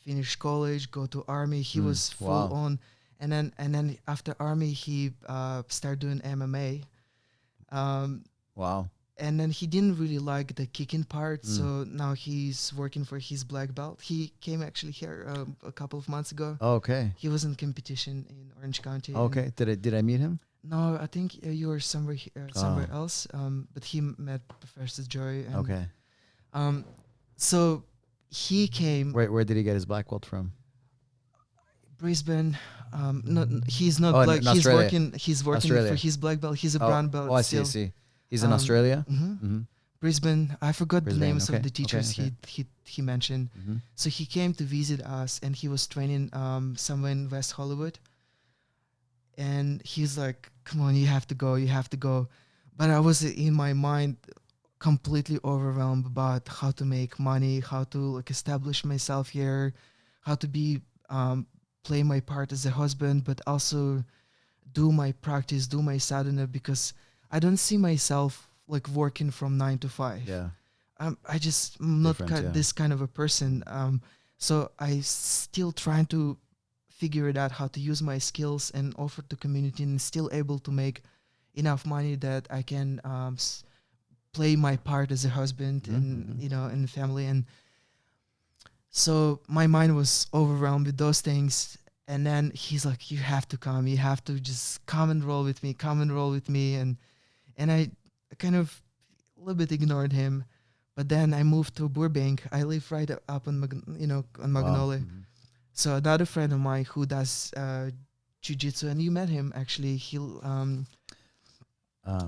finish college, go to army. He was full on. And then after army, he started doing MMA. Wow. And then he didn't really like the kicking part, so now he's working for his black belt. He came actually here a couple of months ago. Oh, okay. He was in competition in Orange County. Okay. Did I meet him? No, I think you were somewhere else. But he met Professor Joy. And, Okay. So he came. Where did he get his black belt from? Brisbane. No, he's not Oh, black. in He's Australia. working Australia. for his black belt. He's a brown belt. Oh, I still. see. He's in Australia. Brisbane. I forgot the names okay, of the teachers okay. he mentioned. So he came to visit us, and he was training somewhere in West Hollywood. And he's like, "Come on, you have to go, you have to go." But I was in my mind completely overwhelmed about how to make money, how to like establish myself here, how to be play my part as a husband, but also do my practice, do my sadhana, because I don't see myself like working from 9 to 5. Yeah. I'm not this kind of a person. So I still trying to figure it out how to use my skills and offer to community, and still able to make enough money that I can play my part as a husband and in the family. And so my mind was overwhelmed with those things. And then he's like, "You have to come. You have to just come and roll with me. Come and roll with me." And I kind of a little bit ignored him. But then I moved to Burbank. I live right up on Magnolia. Wow. So another friend of mine who does jiu-jitsu, and you met him actually.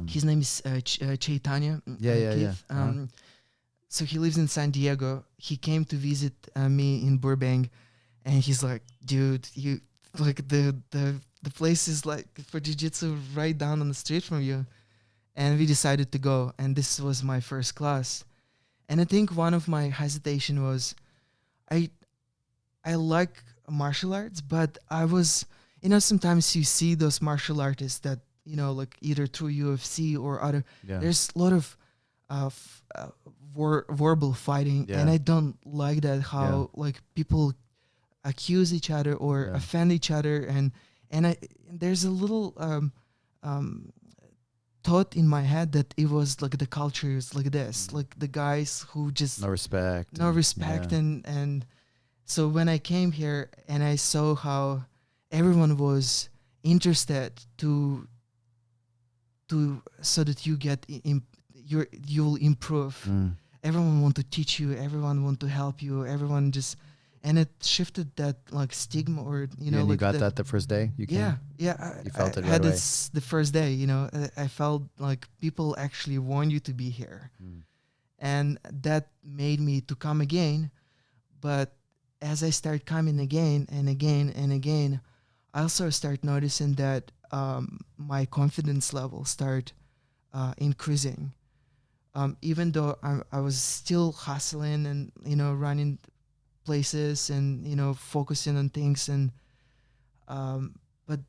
His name is Chaitanya. Keith. So he lives in San Diego. He came to visit me in Burbank, and he's like, dude, you like the place is like for jiu-jitsu right down on the street from you. And we decided to go, and this was my first class. And I think one of my hesitation was I like martial arts, but I was, sometimes you see those martial artists that, like either through UFC or other, there's a lot of verbal fighting, and I don't like that, how like people accuse each other or offend each other, and there's a little thought in my head that it was like the culture is like this, like the guys who just no respect, and so when I came here and I saw how everyone was interested to so that you get you'll improve. Everyone want to teach you, everyone want to help you, everyone just, and it shifted that like stigma, or and like you got that the first day you came? You felt it right away. This the first day, I felt like people actually want you to be here, and that made me to come again. But as I start coming again and again and again, I also start noticing that my confidence level start increasing. Even though I was still hustling and running places and focusing on things, and but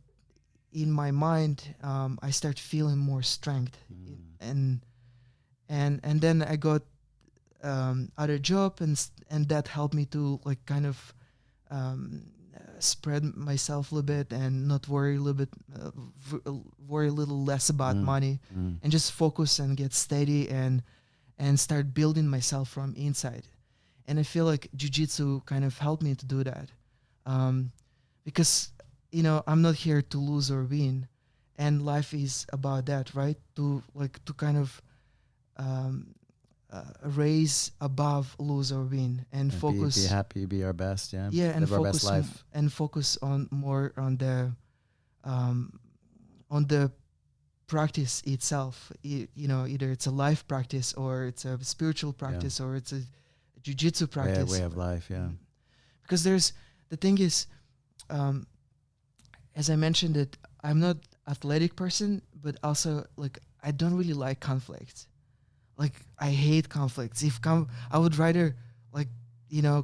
in my mind I start feeling more strength, and then I got other job, and that helped me to like kind of spread myself a little bit and not worry a little bit, worry a little less about money, and just focus and get steady and start building myself from inside. And I feel like jiu-jitsu kind of helped me to do that, because I'm not here to lose or win, and life is about that, right? To kind of raise above lose or win, and focus, be happy, be our best, and live our best life, and focus on more on the practice itself. Either it's a life practice, or it's a spiritual practice, or it's a jiu-jitsu practice, way of life. Because the thing is, as I mentioned, that I'm not athletic person, but also like I don't really like conflict. Like I hate conflicts. I would rather like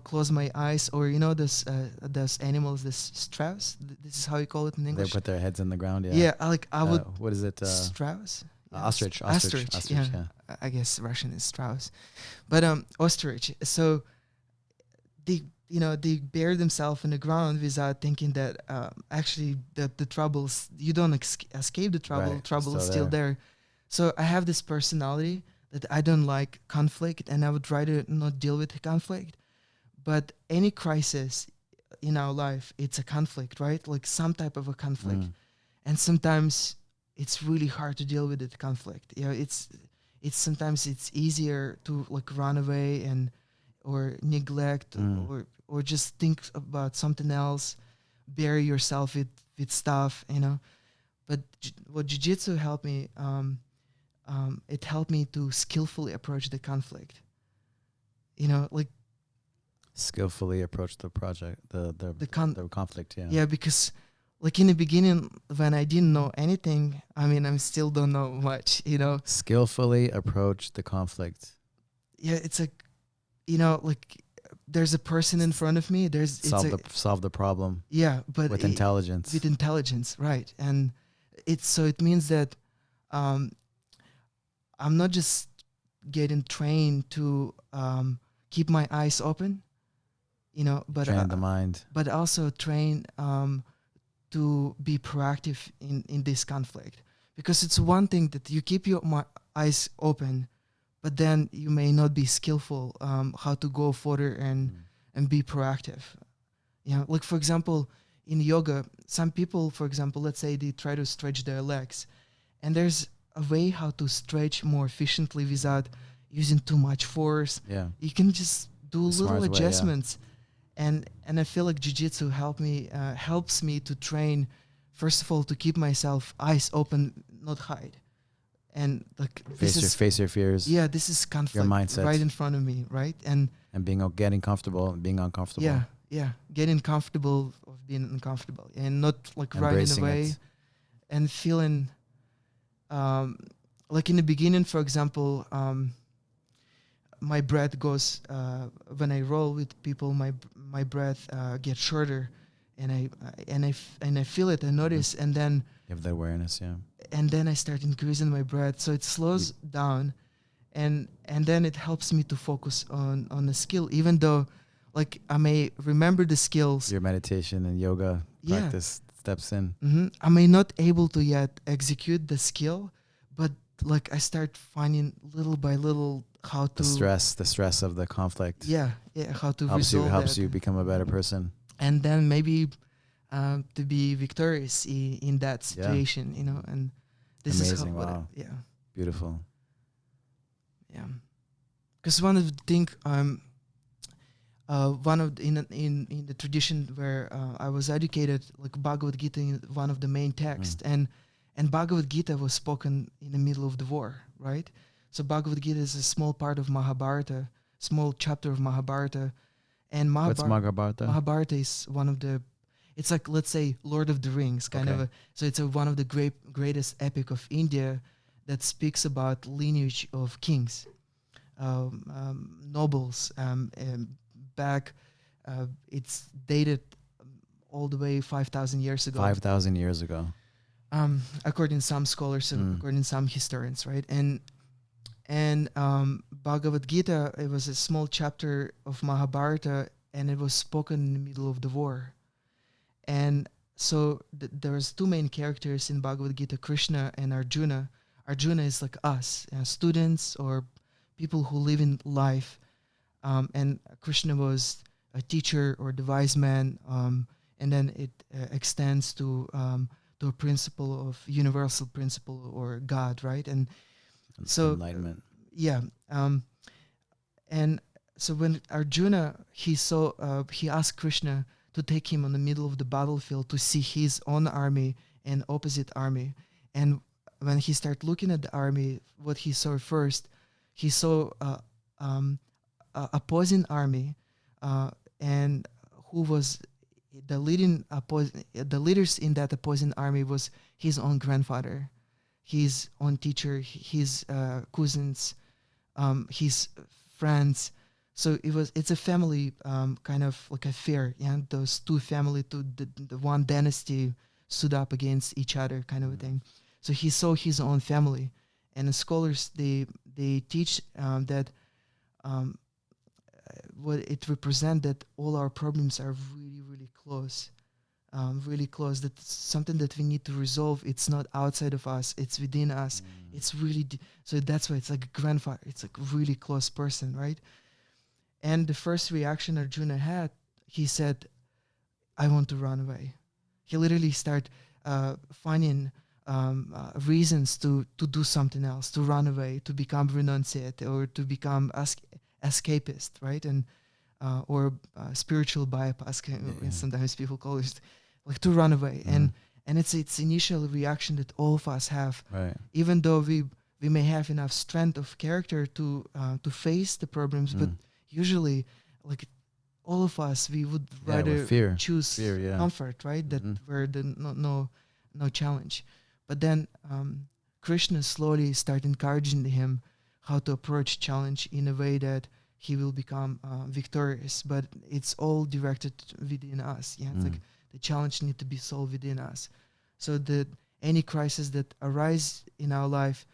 close my eyes, or those animals, this strauss. This is how you call it in English. They put their heads in the ground. I would. What is it? Strauss. Ostrich. Yeah. I guess Russian is strauss, but ostrich. So they bury themselves in the ground without thinking that actually the troubles, you don't escape the trouble. Right. Trouble is still there. So I have this personality that I don't like conflict, and I would rather not deal with the conflict. But any crisis in our life, it's a conflict, right? Like some type of a conflict, and sometimes it's really hard to deal with the conflict. It's sometimes it's easier to like run away or neglect or just think about something else, bury yourself with stuff, But what jiu-jitsu helped me, it helped me to skillfully approach the conflict. Like skillfully approach the project, the conflict. Yeah, because like in the beginning when I didn't know anything, I still don't know much, Skillfully approach the conflict. Yeah, it's like, like there's a person in front of me. Solve the problem. Yeah, but with intelligence. With intelligence, right? And it means that I'm not just getting trained to keep my eyes open, but train the mind, but also train to be proactive in this conflict. Because it's one thing that you keep your eyes open, but then you may not be skillful how to go further and be proactive. Like for example, in yoga, some people, for example, let's say they try to stretch their legs, and there's a way how to stretch more efficiently without using too much force. Yeah, you can just do little adjustments. Way, And I feel like jiu-jitsu helps me to train, first of all, to keep myself eyes open, not hide. and like face your fears. Yeah, this is conflict mindset. right in front of me, right? And getting comfortable and being uncomfortable. Yeah, getting comfortable of being uncomfortable and not like running Embracing away it. and feeling like in the beginning, for example, my breath goes when I roll with people, my breath gets shorter, and I feel it, I notice, and then You have the awareness, yeah. and then I start increasing my breath, so it slows down, and then it helps me to focus on the skill, even though like I may remember the skills. Your meditation and yoga practice steps in. I may not able to yet execute the skill, but like I start finding little by little how to the stress of the conflict. How to helps you become a better person, and then maybe to be victorious in that situation, you know. And this amazing. is Wow. Beautiful. Yeah, because one of the thing one of the, in the tradition where I was educated, like Bhagavad Gita, one of the main texts, and Bhagavad Gita was spoken in the middle of the war, right? So Bhagavad Gita is a small part of Mahabharata, small chapter of Mahabharata, and what's Mahabharata? Mahabharata is one of the, it's like, let's say, Lord of the Rings kind of. So it's one of the greatest epic of India that speaks about lineage of kings, nobles, back. It's dated all the way 5,000 years ago. 5,000 years ago. According to some scholars, according to some historians, right? And Bhagavad Gita, it was a small chapter of Mahabharata, and it was spoken in the middle of the war. And so there was two main characters in Bhagavad Gita, Krishna and Arjuna. Arjuna is like us, students or people who live in life. And Krishna was a teacher or the wise man, and then it extends to a principle of universal principle or God, right? And so enlightenment. And so when Arjuna he asked Krishna to take him on the middle of the battlefield to see his own army and opposite army. And when he started looking at the army, what he saw first, he saw opposing army, and who was the leaders in that opposing army was his own grandfather, his own teacher, his cousins, his friends. So it's a family kind of like affair, and those two family, the one dynasty stood up against each other, kind of a thing. So he saw his own family, and the scholars they teach that what it represents, that all our problems are really, really close, really close. That's something that we need to resolve. It's not outside of us; it's within us. It's really so that's why it's like a grandfather. It's like a really close person, right? And the first reaction Arjuna had, he said, "I want to run away." He literally started finding reasons to do something else, to run away, to become renunciate, or to become escapist, right? And or spiritual bypass. Sometimes people call it like to run away, and it's initial reaction that all of us have, right? Even though we may have enough strength of character to face the problems, but usually, like all of us, we would rather choose comfort, right? That where the no challenge. But then Krishna slowly started encouraging him how to approach challenge in a way that he will become victorious. But it's all directed within us. Yeah, it's like the challenge need to be solved within us. So that any crisis that arise in our life,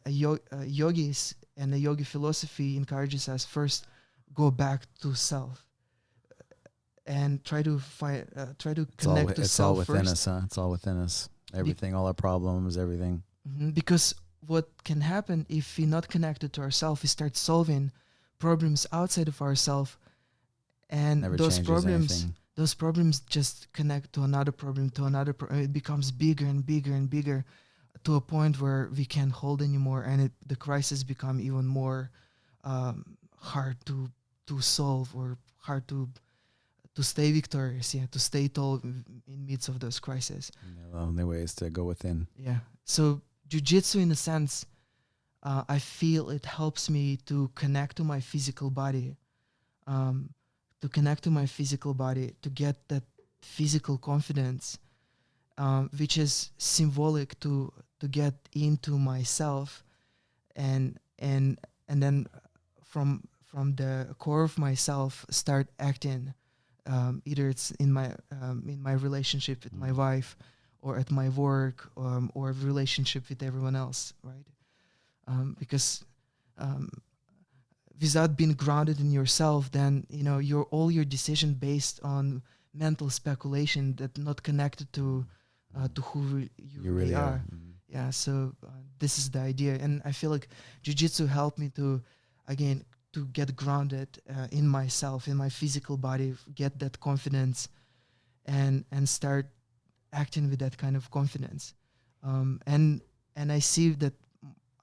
yogis and the yogi philosophy encourages us first go back to self and try to connect to self first. It's all within us, huh? It's all within us. Everything, all our problems, everything. Because what can happen if we're not connected to ourselves, we start solving problems outside of ourselves, and those problems just connect to another problem, it becomes bigger and bigger and bigger, to a point where we can't hold anymore, and the crisis become even more hard to solve, or hard to stay victorious, to stay tall in midst of those crises. The only way is to go within. Yeah. So Jiu-Jitsu, in a sense, I feel it helps me to connect to my physical body, to connect to my physical body, to get that physical confidence, which is symbolic to get into myself, and then from the core of myself start acting. Either it's in my relationship with my wife, or at my work, or relationship with everyone else, right? Because without being grounded in yourself, then all your decision based on mental speculation that not connected to who you really are. Yeah, so this is the idea, and I feel like Jiu-Jitsu helped me to get grounded in myself, in my physical body, get that confidence, and start acting with that kind of confidence. And I see that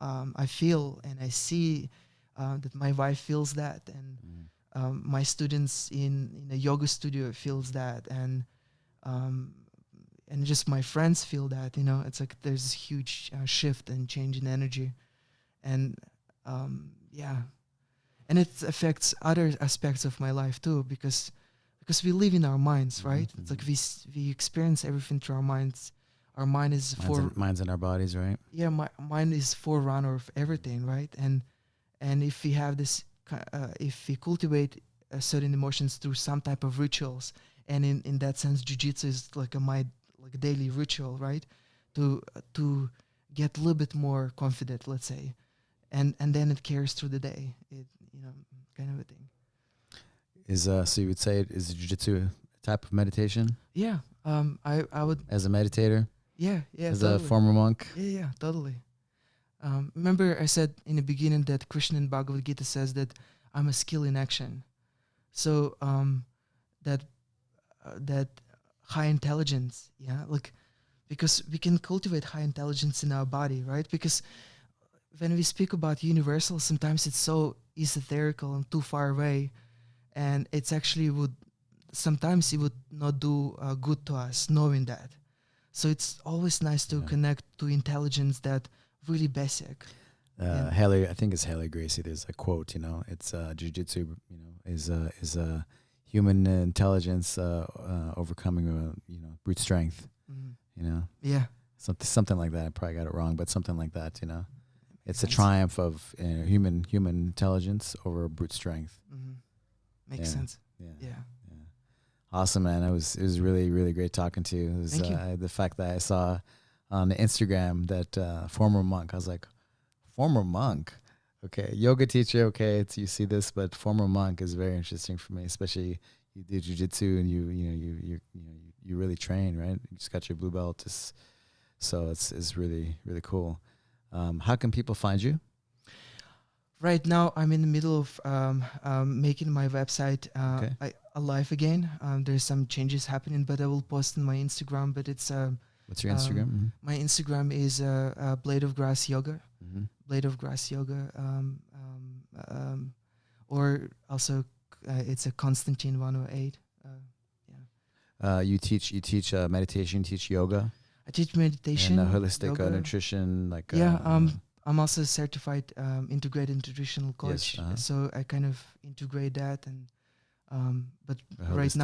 I feel and I see that my wife feels that, and my students in a yoga studio feels that, and just my friends feel that. It's like there's this huge shift and change in energy, and and it affects other aspects of my life too, because we live in our minds, right? It's like we experience everything through our minds. Our mind is minds in our bodies, right? Yeah, my mind is forerunner of everything, right? And if we have this, if we cultivate certain emotions through some type of rituals, and in that sense, Jiu-Jitsu is like a daily ritual, right? To get a little bit more confident, let's say, and then it carries through the day. Kind of a thing. So you would say is Jiu-Jitsu a type of meditation? Yeah. I would. As a meditator? Yeah. As totally. a former monk? Yeah, totally. Remember I said in the beginning that Krishna in Bhagavad Gita says that I'm a skill in action. So that high intelligence, because we can cultivate high intelligence in our body, right? Because when we speak about universal, sometimes it's so esoterical and too far away, and it's actually sometimes it would not do good to us knowing that. So it's always nice to connect to intelligence that really basic. I think it's Haley Gracie. There's a quote, it's Jiu-Jitsu, is a human intelligence overcoming brute strength. Yeah, something like that. I probably got it wrong, but something like that. It's a triumph of human intelligence over brute strength. Makes sense. Yeah. Awesome, man. It was really, really great talking to you. It was, Thank you. The fact that I saw on the Instagram that former monk, I was like, former monk? Okay, yoga teacher, okay, you see this, but former monk is very interesting for me, especially you do jiu-jitsu and you really train, right? You just got your blue belt, so it's really, really cool. How can people find you? Right now, I'm in the middle of making my website alive again. There's some changes happening, but I will post on my Instagram. But it's what's your Instagram? My Instagram is Blade of Grass Yoga. Blade of Grass Yoga, or also it's a Konstantin 108. You teach meditation, teach yoga. I teach meditation, and holistic nutrition, I'm also a certified integrative nutritional coach, yes, so I kind of integrate that. And but right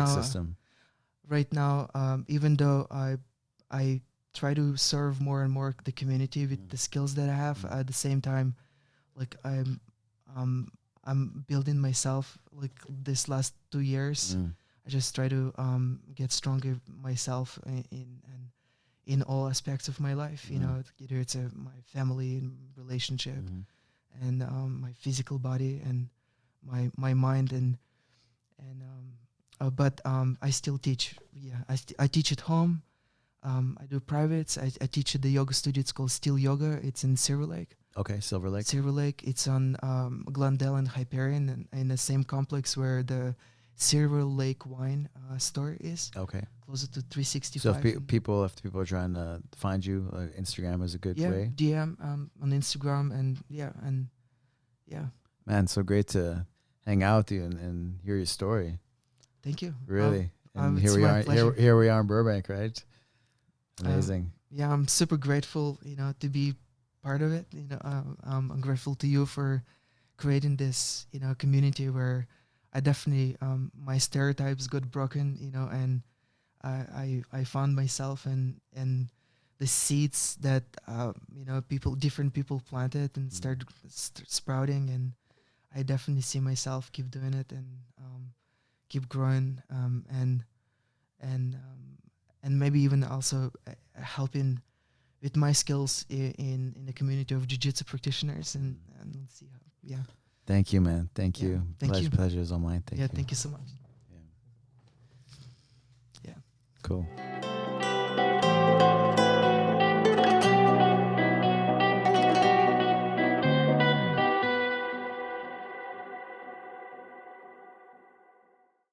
now, even though I try to serve more and more the community with the skills that I have, at the same time, like I'm building myself. Like this last 2 years, I just try to get stronger myself in all aspects of my life. Either it's my family and relationship, and my physical body and my mind, but I still teach. I teach at home. I do privates. I teach at the yoga studio. It's called Still Yoga. It's in Silver Lake. Okay, Silver Lake. Silver Lake. It's on Glendale and Hyperion, and in the same complex where the Silver Lake wine store is. Okay. Closer to 365. So if people are trying to find you, Instagram is a good way. DM on Instagram, and Man, so great to hang out with you and hear your story. Thank you. Really. And here we are. Here we are in Burbank, right? Amazing. I'm super grateful, to be part of it. I'm grateful to you for creating this, community where I definitely my stereotypes got broken, and I found myself and the seeds that different people planted and started sprouting, and I definitely see myself keep doing it and keep growing, and maybe even also helping with my skills in the community of jiu-jitsu practitioners, and let's see how. Yeah. Thank you, man. Thank you. Thank you. Pleasure is all mine. Thank you. Thank you so much. Yeah. Yeah. Cool.